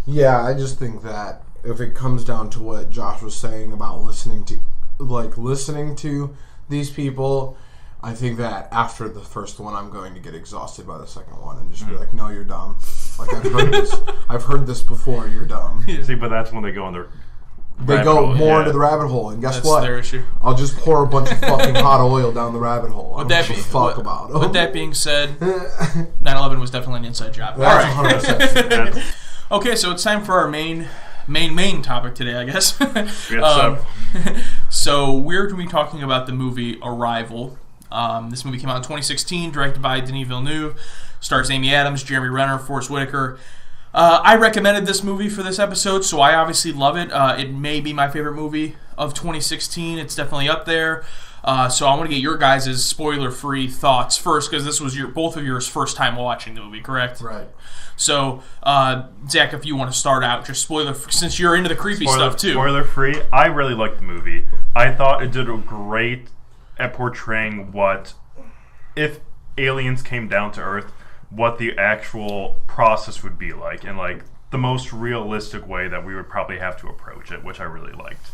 Yeah, I just think that if it comes down to what Josh was saying about listening to these people, I think that after the first one, I'm going to get exhausted by the second one and just be like, no, you're dumb. Like, I've heard this before, you're dumb. See, but that's when they go in the They go more into the rabbit hole, and guess That's what? their issue. I'll just pour a bunch of fucking hot oil down the rabbit hole. With that being said, 9/11 was definitely an inside job. That's 100%. Okay, so it's time for our main topic today, I guess. So we're going to be talking about the movie Arrival. This movie came out in 2016, directed by Denis Villeneuve, stars Amy Adams, Jeremy Renner, Forrest Whitaker. I recommended this movie for this episode, so I obviously love it. It may be my favorite movie of 2016. It's definitely up there. So I want to get your guys' spoiler-free thoughts first, because this was both of yours first time watching the movie, correct? Right. So, Zach, if you want to start out, just since you're into the creepy stuff too. Spoiler-free, I really liked the movie. I thought it did great at portraying what, if aliens came down to Earth, what the actual process would be like, and like the most realistic way that we would probably have to approach it, which I really liked.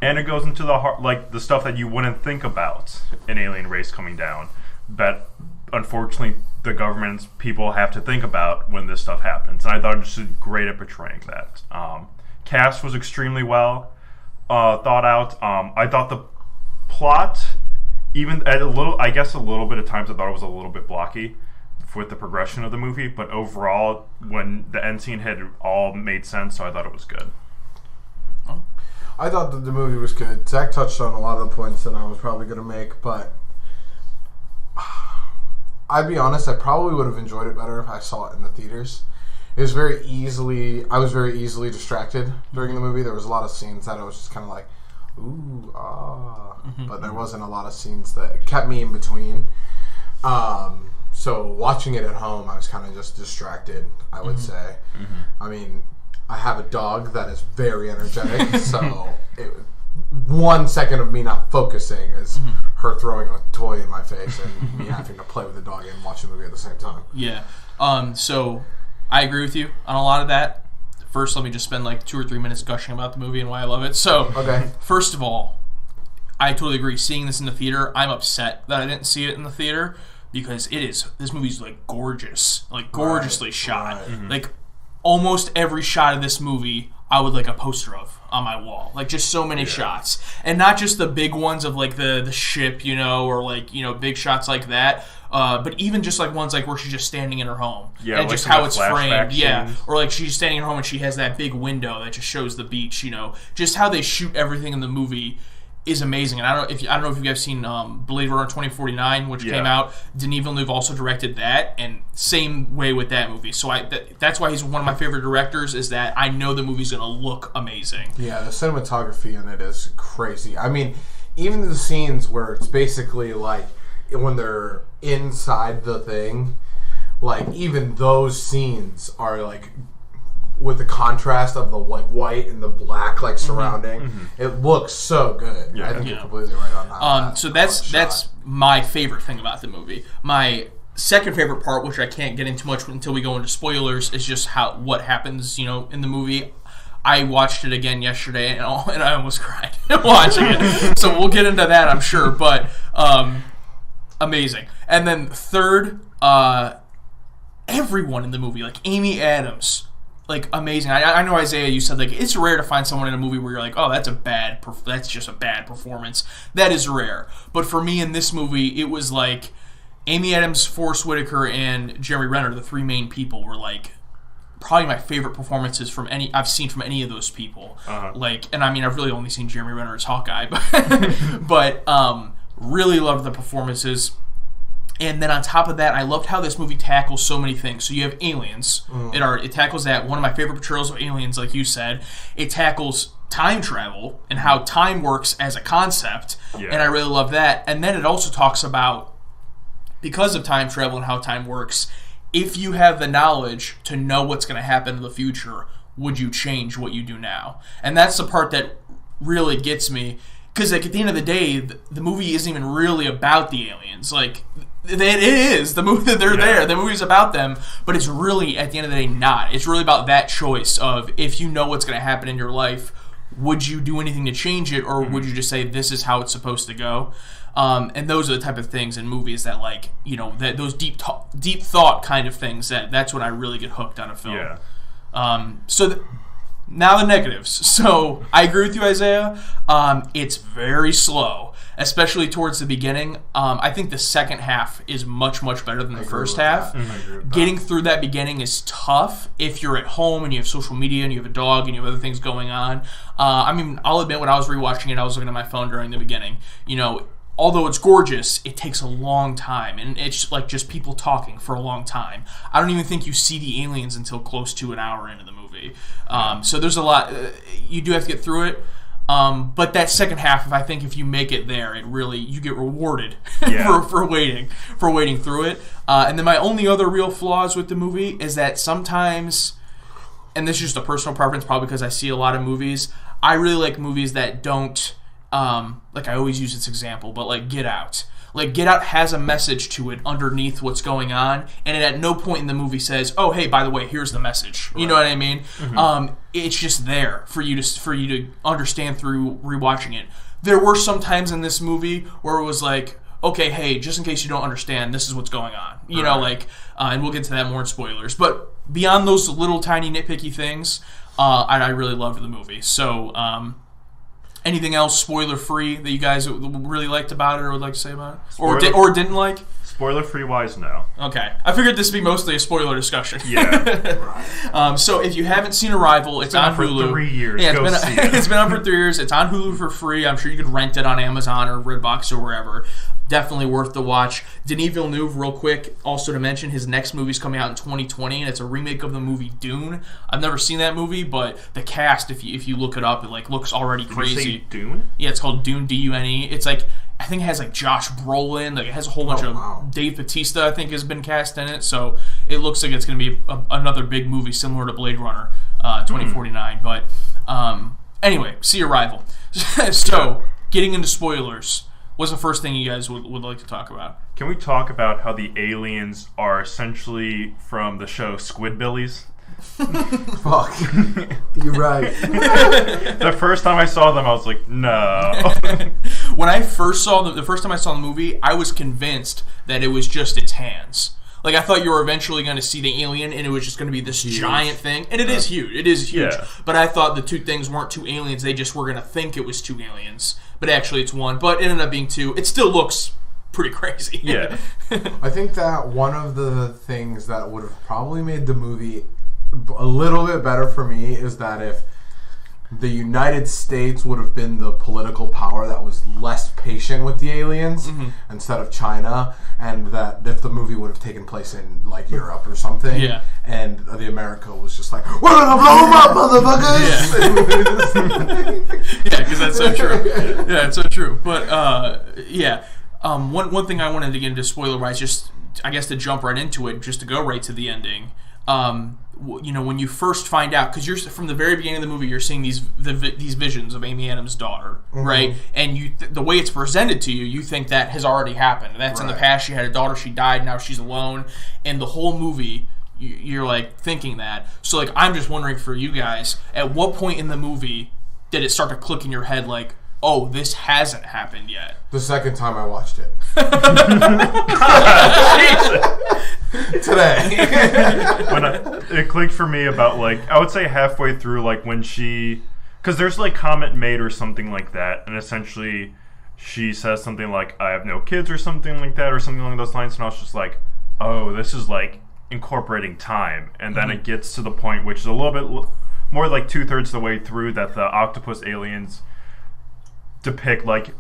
And it goes into the stuff that you wouldn't think about an alien race coming down, but unfortunately the government's people have to think about when this stuff happens. And I thought it was just great at portraying that. Cast was extremely well thought out. I thought the plot, even at a little bit of times, I thought it was a little bit blocky with the progression of the movie, but overall, when the end scene hit, it all made sense, so I thought it was good. I thought that the movie was good. Zach touched on a lot of the points that I was probably going to make, but I'd be honest, I probably would have enjoyed it better if I saw it in the theaters. I was very easily distracted during the movie. There was a lot of scenes that I was just kind of like, ooh, but there wasn't a lot of scenes that kept me in between. So watching it at home, I was kind of just distracted, I would say. Mm-hmm. I mean, I have a dog that is very energetic, so 1 second of me not focusing is her throwing a toy in my face and me having to play with the dog and watch a movie at the same time. Yeah. So I agree with you on a lot of that. First, let me just spend like 2 or 3 minutes gushing about the movie and why I love it. So, okay. First of all, I totally agree. Seeing this in the theater, I'm upset that I didn't see it in the theater, because this movie's like gorgeous, like gorgeously shot. Right. Like almost every shot of this movie I would like a poster of on my wall. Like just so many shots. And not just the big ones of like the ship, or like, big shots like that. But even just like ones like where she's just standing in her home. Yeah, and like just how the it's flashback framed. Yeah. scenes. Or like she's standing in her home and she has that big window that just shows the beach, Just how they shoot everything in the movie is amazing. And I don't know if you guys seen Blade Runner 2049, which came out. Denis Villeneuve also directed that, and same way with that movie. So that's why he's one of my favorite directors, is that I know the movie's going to look amazing. Yeah, the cinematography in it is crazy. I mean, even the scenes where it's basically like when they're inside the thing, like even those scenes are like with the contrast of the like white and the black like surrounding, it looks so good. Yeah. I think you're completely right on that. So that's my favorite thing about the movie. My second favorite part, which I can't get into much until we go into spoilers, is just what happens, in the movie. I watched it again yesterday, and I almost cried watching it. So we'll get into that, I'm sure. But amazing. And then third, everyone in the movie, like Amy Adams. Like amazing. I know, Isaiah, you said like it's rare to find someone in a movie where you're like, oh, that's just a bad performance. That is rare. But for me in this movie, it was like Amy Adams, Forrest Whitaker, and Jeremy Renner, the three main people, were like probably my favorite performances I've seen from any of those people. Like, and I mean, I've really only seen Jeremy Renner as Hawkeye, but really loved the performances. And then on top of that, I loved how this movie tackles so many things. So you have aliens. It tackles that. One of my favorite portrayals of aliens, like you said. It tackles time travel and how time works as a concept. Yeah. And I really love that. And then it also talks about, because of time travel and how time works, if you have the knowledge to know what's going to happen in the future, would you change what you do now? And that's the part that really gets me. Because like, at the end of the day, the movie isn't even really about the aliens. Like, it is. The movie, they're there. The movie's about them. But it's really, at the end of the day, not. It's really about that choice of, if you know what's going to happen in your life, would you do anything to change it, or would you just say, this is how it's supposed to go? And those are the type of things in movies that, like, that those deep thought kind of things, that's when I really get hooked on a film. Yeah. Now the negatives. So I agree with you, Isaiah. It's very slow, especially towards the beginning. I think the second half is much, much better than the first half. Getting through that beginning is tough if you're at home and you have social media and you have a dog and you have other things going on. I mean, I'll admit, when I was rewatching it, I was looking at my phone during the beginning. Although it's gorgeous, it takes a long time, and it's like just people talking for a long time. I don't even think you see the aliens until close to an hour into the movie. So there's a lot. You do have to get through it. But that second half, I think if you make it there, you get rewarded for waiting through it. And then my only other real flaws with the movie is that sometimes, and this is just a personal preference, probably because I see a lot of movies, I really like movies that don't. Like I always use this example, but like Get Out. Like Get Out has a message to it underneath what's going on, and it at no point in the movie says, "Oh, hey, by the way, here's the message." Right. You know what I mean? It's just there for you to understand through rewatching it. There were some times in this movie where it was like, "Okay, hey, just in case you don't understand, this is what's going on." You know, like, and we'll get to that more in spoilers. But beyond those little tiny nitpicky things, I really loved the movie. So. Anything else spoiler-free that you guys really liked about it or would like to say about it? Or didn't like? Spoiler-free wise, no. Okay. I figured this would be mostly a spoiler discussion. Yeah. So if you haven't seen Arrival, it's on Hulu. For 3 years. Yeah, see it. It's been on for 3 years. It's on Hulu for free. I'm sure you could rent it on Amazon or Redbox or wherever. Definitely worth the watch. Denis Villeneuve, real quick, also to mention, his next movie's coming out in 2020, and it's a remake of the movie Dune. I've never seen that movie, but the cast, if you look it up, it like looks already crazy. Did you say Dune? Yeah, it's called Dune, D-U-N-E. It's like, I think it has like Josh Brolin. Like it has a whole bunch of Dave Bautista, I think, has been cast in it. So it looks like it's going to be another big movie similar to Blade Runner 2049. But anyway, see Arrival. So getting into spoilers. What's the first thing you guys would like to talk about? Can we talk about how the aliens are essentially from the show Squidbillies? Fuck. You're right. The first time I saw them, I was like, no. When I first saw the first time I saw the movie, I was convinced that it was just its hands. Like, I thought you were eventually going to see the alien, and it was just going to be this giant thing. And it is huge. It is huge. Yeah. But I thought the two things weren't two aliens. They just were going to think it was two aliens. But actually, it's one. But it ended up being two. It still looks pretty crazy. Yeah. I think that one of the things that would have probably made the movie a little bit better for me is that if the United States would have been the political power that was less patient with the aliens instead of China, and that if the movie would have taken place in like Europe or something, and the America was just like, we're gonna blow them up, motherfuckers! Yeah, because that's so true. Yeah, it's so true. But one thing I wanted to get into spoiler-wise, just I guess to jump right into it, just to go right to the ending. When you first find out, because you're from the very beginning of the movie, you're seeing these visions of Amy Adams' daughter, right? And the way it's presented to you, you think that has already happened. That's in the past. She had a daughter. She died. Now she's alone. And the whole movie, you're like thinking that. So like, I'm just wondering for you guys, at what point in the movie did it start to click in your head, like, oh, this hasn't happened yet? The second time I watched it. Today. It clicked for me about, like, I would say halfway through, like, when she... Because there's, like, comment made or something like that, and essentially she says something like, I have no kids or something like that, or something along those lines, and I was just like, oh, this is, like, incorporating time. And then it gets to the point, which is a little bit more like 2/3 of the way through, that the octopus aliens depict, like,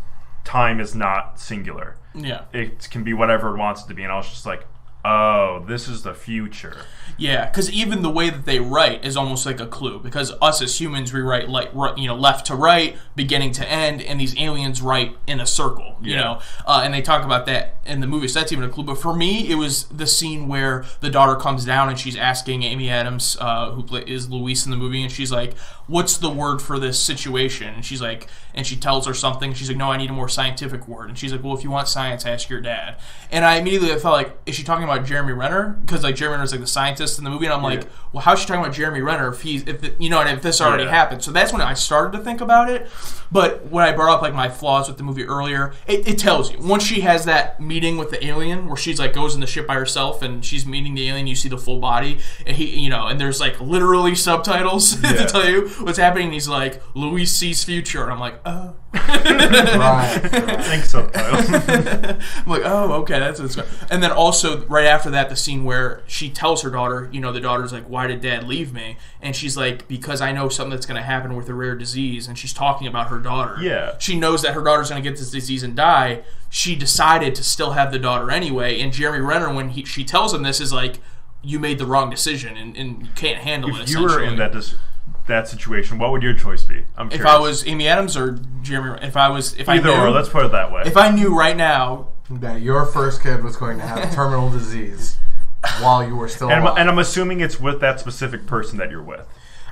time is not singular. Yeah. It can be whatever it wants it to be, and I was just like, oh, this is the future. Yeah, because even the way that they write is almost like a clue. Because us as humans, we write like left to right, beginning to end, and these aliens write in a circle. You know, and they talk about that in the movie. So that's even a clue. But for me, it was the scene where the daughter comes down and she's asking Amy Adams, who is Louise in the movie, and she's like, "What's the word for this situation?" And she's like, and she tells her something. She's like, "No, I need a more scientific word." And she's like, "Well, if you want science, ask your dad." And I immediately felt like, is she talking about Jeremy Renner? Because like Jeremy Renner's like the scientist in the movie, and I'm like, well, how's she talking about Jeremy Renner if this already happened? So that's when I started to think about it. But when I brought up like my flaws with the movie earlier, it tells you once she has that meeting with the alien where she's like goes in the ship by herself and she's meeting the alien, you see the full body, and and there's like literally subtitles to tell you what's happening. And he's like, Louise sees future, and I'm like, oh. Right. Thanks, subtitles. I'm like, oh, okay, that's what's going on. And then also right after that, the scene where she tells her daughter, the daughter's like, why did dad leave me? And she's like, because I know something that's going to happen with a rare disease. And she's talking about her daughter. Yeah. She knows that her daughter's going to get this disease and die. She decided to still have the daughter anyway. And Jeremy Renner, when she tells him this, is like, you made the wrong decision and you can't handle it. If you were in that situation, what would your choice be? I'm curious. If I was Amy Adams or Jeremy, either or, let's put it that way. If I knew right now that your first kid was going to have terminal disease while you were still alive. And I'm assuming it's with that specific person that you're with.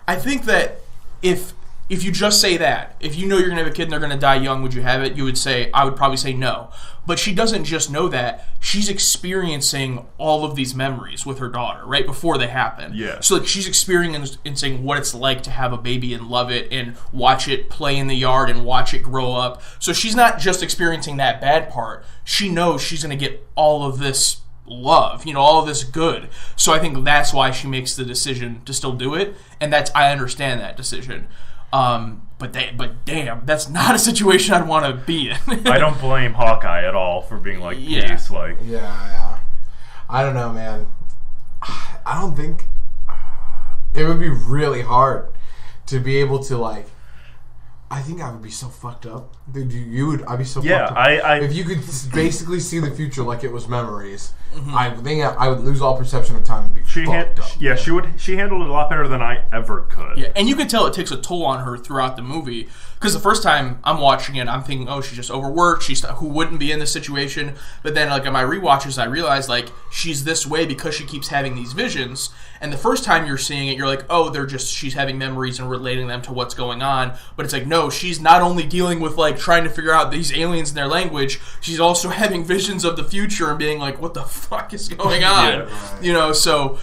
I think that if you just say that, if you know you're going to have a kid and they're going to die young, would you have it? I would probably say no. But she doesn't just know that. She's experiencing all of these memories with her daughter right before they happen. Yeah. So like, she's experiencing what it's like to have a baby and love it and watch it play in the yard and watch it grow up. So she's not just experiencing that bad part. She knows she's going to get all of this love, all of this good. So I think that's why she makes the decision to still do it. And I understand that decision. But damn, that's not a situation I'd want to be in. I don't blame Hawkeye at all for being like, peace, like. Yeah. I don't know, man. I don't think it would be really hard to be able to like. I think I would be so fucked up. Dude, I'd be so fucked up. If you could basically see the future like it was memories, I think I would lose all perception of time and be fucked up. Yeah, she handled it a lot better than I ever could. Yeah, and you can tell it takes a toll on her throughout the movie. Because the first time I'm watching it, I'm thinking, oh, she's just overworked. Who wouldn't be in this situation? But then, like, in my rewatches, I realized, like, she's this way because she keeps having these visions. And the first time you're seeing it, you're like, oh, she's having memories and relating them to what's going on. But it's like, no, she's not only dealing with, like, trying to figure out these aliens and their language, she's also having visions of the future and being like, what the fuck is going on? So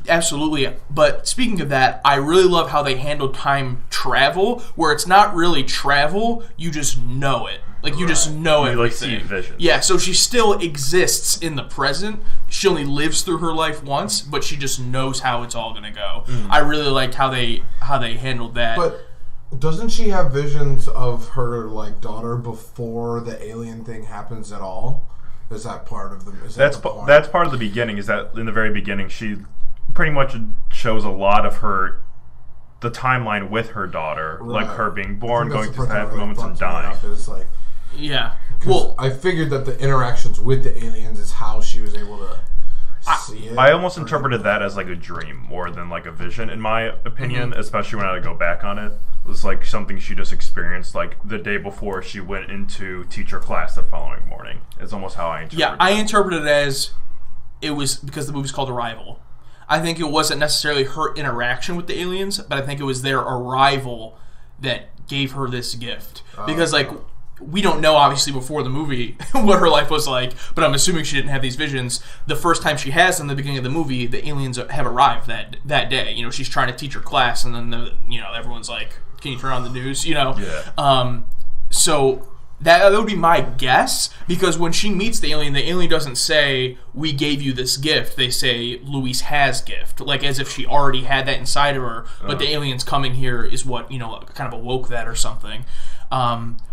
Absolutely. But speaking of that, I really love how they handle time travel, where it's not really travel, you just know it. Like, you just know You like everything. see visions. Yeah, so she still exists in the present. She only lives through her life once, but she just knows how it's all going to go. I really liked how they handled that. But doesn't she have visions of her like daughter before the alien thing happens at all? Is that part of the? That's part of the beginning. Is that in the very beginning she pretty much shows a lot of the timeline with her daughter, like her being born, going through sad moments, and dying. Yeah. Well, I figured that the interactions with the aliens is how she was able to see it. I almost interpreted that as like a dream more than like a vision, in my opinion, especially when I go back on it. It was like something she just experienced like the day before she went into teacher class the following morning. It's almost how I interpreted it. Yeah, I interpreted it as it was because the movie's called Arrival. I think it wasn't necessarily her interaction with the aliens, but I think it was their arrival that gave her this gift. Because, like, we don't know, obviously, before the movie what her life was like, but I'm assuming she didn't have these visions. The first time she has them in the beginning of the movie, the aliens have arrived that day. You know, she's trying to teach her class, and then, everyone's like, can you turn on the news? You know? Yeah. So that would be my guess, because when she meets the alien doesn't say, we gave you this gift. They say, Louise has gift. Like, as if she already had that inside of her, but the aliens coming here is what, kind of awoke that or something.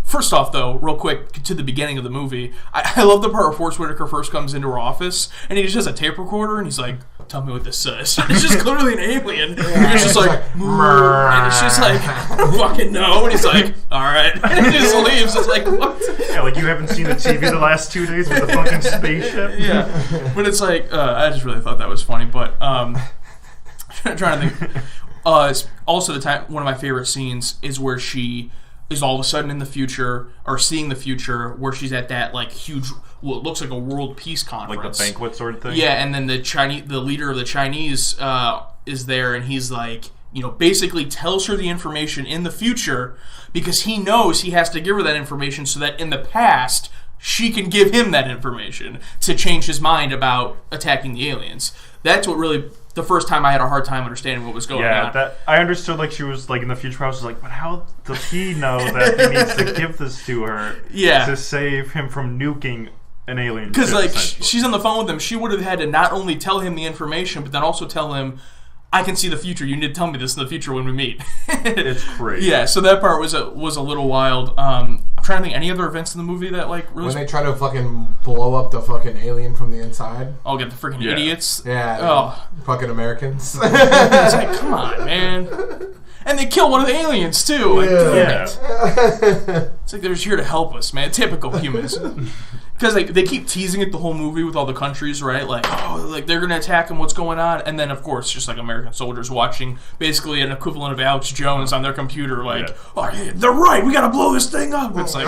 First off, though, real quick, to the beginning of the movie, I love the part where Forrest Whitaker first comes into her office, and he just has a tape recorder, and he's like, tell me what this says. It's just clearly an alien. And he's just like, and it's just like, I don't fucking know. And he's like, all right. And he just leaves. It's like, what? Yeah, like you haven't seen the TV the last 2 days with the fucking spaceship? Yeah. But it's like, I just really thought that was funny. But I'm trying to think. Also, one of my favorite scenes is where she is all of a sudden in the future, or seeing the future, where she's at that like huge, what looks like a world peace conference, like the banquet sort of thing. Yeah, and then the leader of the Chinese is there, and he's like, basically tells her the information in the future because he knows he has to give her that information so that in the past she can give him that information to change his mind about attacking the aliens. That's what really. The first time I had a hard time understanding what was going on. Yeah, I understood like she was like in the future. I was like, but how does he know that he needs to give this to her to save him from nuking an alien? Because like she's on the phone with him, she would have had to not only tell him the information, but then also tell him, I can see the future. You need to tell me this in the future when we meet. It's crazy. Yeah, so that part was a little wild. I'm trying to think any other events in the movie that like really. When they try to fucking blow up the fucking alien from the inside. Oh, get the freaking idiots. Yeah. Oh, fucking Americans. It's like, come on, man. And they kill one of the aliens too. Like, damn it. It's like they're just here to help us, man. Typical humans. Because like they keep teasing it the whole movie with all the countries, right? Like, oh, like they're gonna attack them. What's going on? And then of course, just like American soldiers watching basically an equivalent of Alex Jones on their computer, like, oh, they're right. We gotta blow this thing up. It's like,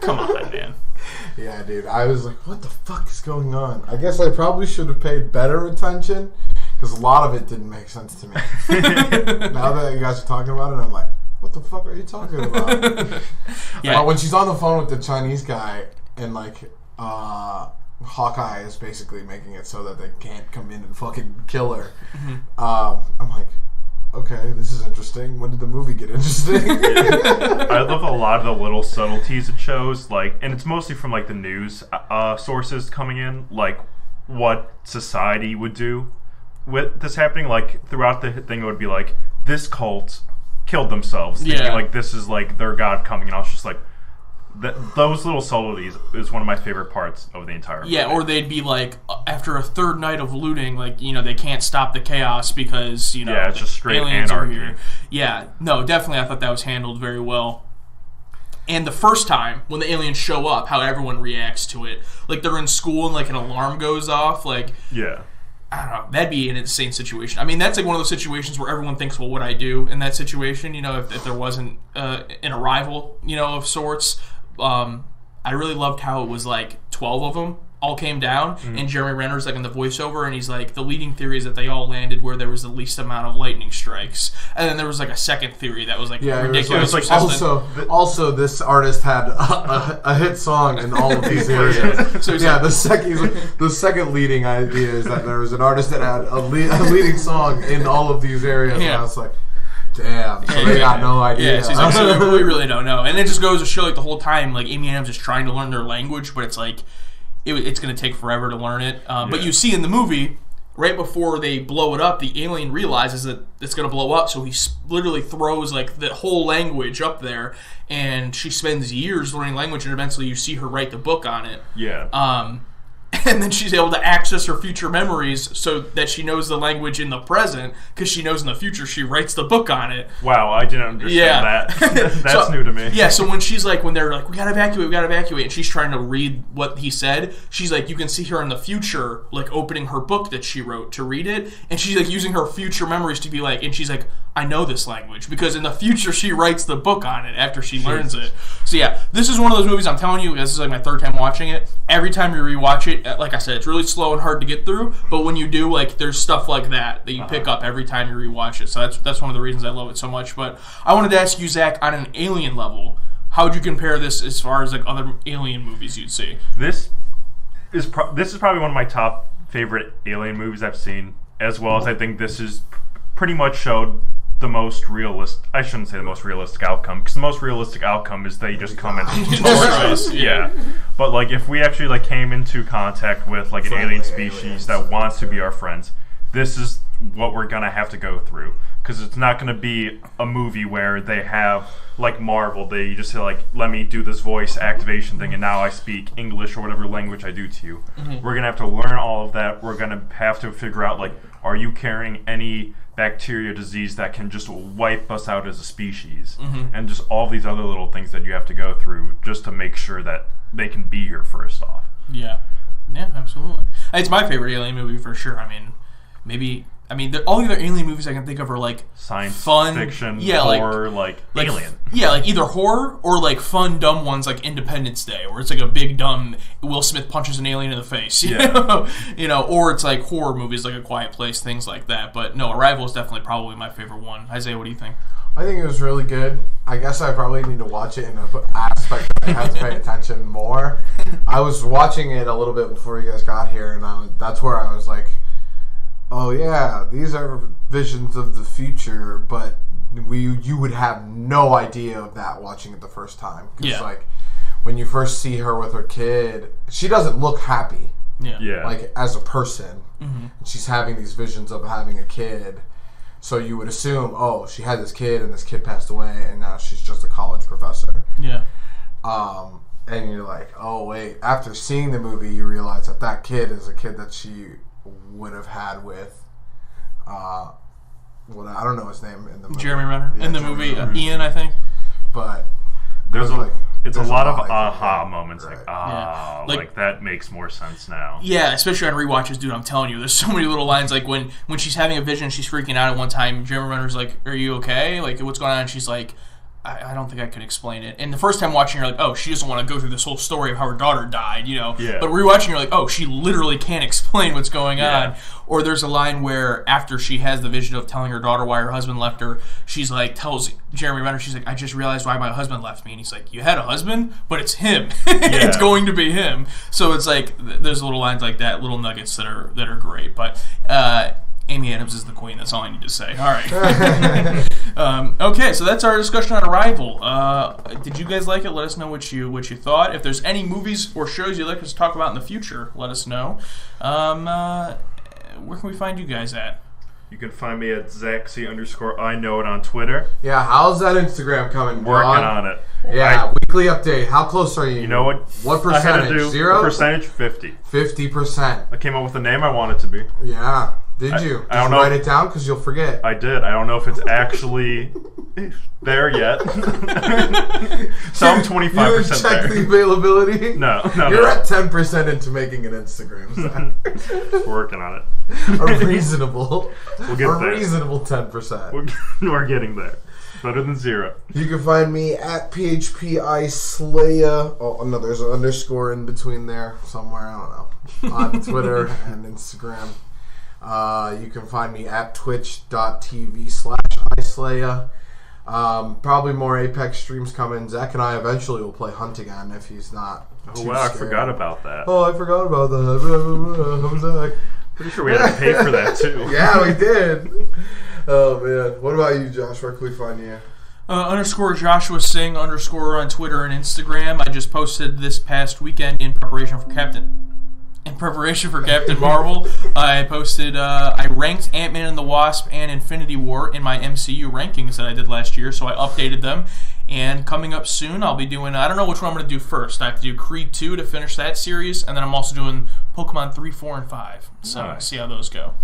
come on, man. Yeah, dude. I was like, what the fuck is going on? I guess I probably should have paid better attention because a lot of it didn't make sense to me. Now that you guys are talking about it, I'm like, what the fuck are you talking about? Yeah. When she's on the phone with the Chinese guy and like Hawkeye is basically making it so that they can't come in and fucking kill her. I'm like, okay, this is interesting. When did the movie get interesting? I love a lot of the little subtleties it shows, like, and it's mostly from like the news sources coming in, like what society would do with this happening. Like throughout the thing, it would be like this cult killed themselves, thinking like this is like their god coming, and I was just like. Those little subtleties is one of my favorite parts of the entire movie. Yeah, or they'd be like, after a third night of looting, like, they can't stop the chaos because, yeah, it's just straight aliens anarchy. Are here. Yeah, no, definitely I thought that was handled very well. And the first time, when the aliens show up, how everyone reacts to it. Like, they're in school and, like, an alarm goes off, like... Yeah. I don't know. That'd be an insane situation. I mean, that's like one of those situations where everyone thinks, well, what I do in that situation, if there wasn't an arrival, of sorts... I really loved how it was like 12 of them all came down, and Jeremy Renner's like in the voiceover, and he's like, the leading theory is that they all landed where there was the least amount of lightning strikes, and then there was like a second theory that was like ridiculous. Like, also, this artist had a hit song in all of these areas. So the second leading idea is that there was an artist that had a leading song in all of these areas, and I was like, damn, so they got no idea. Yeah, so we really don't know. And it just goes to show, like, the whole time, like, Amy Adams is trying to learn their language, but it's like, it's going to take forever to learn it. But you see in the movie, right before they blow it up, the alien realizes that it's going to blow up, so he literally throws, like, the whole language up there, and she spends years learning language, and eventually you see her write the book on it. Yeah. And then she's able to access her future memories so that she knows the language in the present, because she knows in the future she writes the book on it. Wow, I didn't understand that. That's new to me. Yeah, so when they're like, we gotta evacuate, and she's trying to read what he said, she's like, you can see her in the future, like, opening her book that she wrote to read it, and she's like using her future memories to be like, and she's like, I know this language, because in the future she writes the book on it after she learns it. So yeah, this is one of those movies, I'm telling you, this is like my third time watching it. Every time you rewatch it, like I said, it's really slow and hard to get through, but when you do, like, there's stuff like that you pick up every time you rewatch it. So that's one of the reasons I love it so much. But I wanted to ask you, Zach, on an alien level, how would you compare this as far as like other alien movies you'd see? This is probably one of my top favorite alien movies I've seen, as well as I think this is pretty much showed the most realistic. I shouldn't say the most realistic outcome, because the most realistic outcome is they just come and destroy us. Yeah, but like if we actually like came into contact with like an alien species that wants to be our friends, this is what we're gonna have to go through. Because it's not gonna be a movie where they have like Marvel, they just say like, let me do this voice activation thing, and now I speak English or whatever language I do to you. We're gonna have to learn all of that. We're gonna have to figure out like, are you carrying any bacteria disease that can just wipe us out as a species, and just all these other little things that you have to go through just to make sure that they can be here first off. Yeah, absolutely. It's my favorite alien movie for sure. All the other alien movies I can think of are like science fun, fiction, horror, like Alien. Yeah, like either horror or like fun, dumb ones like Independence Day, where it's like a big, dumb Will Smith punches an alien in the face. You know? Or it's like horror movies like A Quiet Place, things like that. But no, Arrival is definitely probably my favorite one. Isaiah, what do you think? I think it was really good. I guess I probably need to watch it in an aspect that I have to pay attention more. I was watching it a little bit before you guys got here, and that's where I was like, oh yeah, these are visions of the future, but you would have no idea of that watching it the first time. Because like, when you first see her with her kid, she doesn't look happy. Yeah. Like, as a person. She's having these visions of having a kid. So you would assume, oh, she had this kid and this kid passed away and now she's just a college professor. Yeah. And you're like, oh, wait. After seeing the movie, you realize that kid is a kid that she would have had with, I don't know his name in the movie. Jeremy Renner. In the movie, Ian, I think. But there's a lot of aha moments, right. Like that makes more sense now. Yeah, especially on rewatches, dude. I'm telling you, there's so many little lines. Like when she's having a vision, she's freaking out at one time. Jeremy Renner's like, "Are you okay? Like, what's going on?" And she's like, I don't think I can explain it. And the first time watching, you're like, oh, she doesn't want to go through this whole story of how her daughter died, you know? Yeah. But rewatching, you're like, oh, she literally can't explain what's going on. Or there's a line where after she has the vision of telling her daughter why her husband left her, she's like, tells Jeremy Renner, she's like, I just realized why my husband left me. And he's like, you had a husband? But it's him. It's going to be him. So it's like, there's little lines like that, little nuggets that are great. But, Amy Adams is the queen. That's all I need to say. All right. Okay, so that's our discussion on Arrival. Did you guys like it? Let us know what you thought. If there's any movies or shows you'd like us to talk about in the future, let us know. Where can we find you guys at? You can find me at ZachC_I_know it on Twitter. Yeah, how's that Instagram coming? Working on it. Yeah, weekly update. How close are you? You know what? What percentage? I had to do 0? Percentage 50. 50%. I came up with the name I wanted to be. Yeah. Did you? I don't know. Write it down because you'll forget. I did. I don't know if it's actually there yet. So I'm 25% there. You check the availability? No. You're at 10% into making an Instagram. Working on it. A reasonable. We'll get there. Reasonable 10%. We're getting there. better than 0. You can find me at PHPISlaya. Oh, no, there's an underscore in between there somewhere. I don't know. On Twitter and Instagram. You can find me at twitch.tv/islaya. Probably more Apex streams coming. Zach and I eventually will play Hunt again if he's not too I scared. forgot about that. Oh, I forgot about that. I'm Zach. Pretty sure we had to pay for that, too. Yeah, we did. Oh, man. What about you, Josh? Where can we find you? Underscore Joshua Singh underscore on Twitter and Instagram. I just posted this past weekend in preparation for Captain Marvel. I posted, I ranked Ant-Man and the Wasp and Infinity War in my MCU rankings that I did last year, so I updated them. And coming up soon, I'll be doing, I don't know which one I'm going to do first. I have to do Creed 2 to finish that series, and then I'm also doing Pokemon 3, 4, and 5. So Nice. see how those go.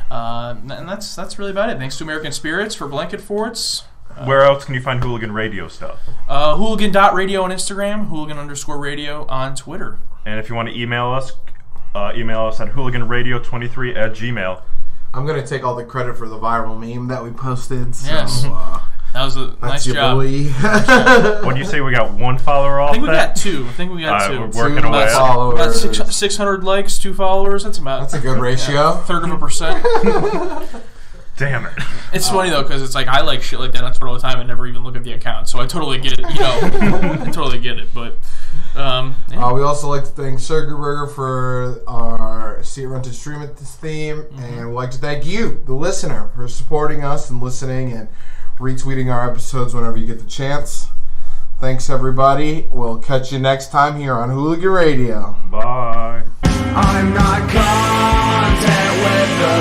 And that's really about it. Thanks to American Spirits for blanket forts. Where else can you find Hooligan Radio stuff? Hooligan.radio on Instagram, Hooligan_radio on Twitter. And if you want to email us at hooliganradio23@gmail.com. I'm going to take all the credit for the viral meme that we posted. So, Yes. That was a nice that's your job. boy. When you say we got 1 follower off I think we that? got 2. We're working Two away. About followers. 600 likes, 2 followers. That's about. That's a good ratio. Third of a percent. Damn it. It's funny though because it's like I like shit like that on Twitter all the time and never even look at the account, so I totally get it. I totally get it. But yeah. We also like to thank Sugar Burger for our See It Rented Stream It theme, and we'd like to thank you, the listener, for supporting us and listening and retweeting our episodes whenever you get the chance. Thanks, everybody. We'll catch you next time here on Hooligan Radio. Bye. I'm not content with the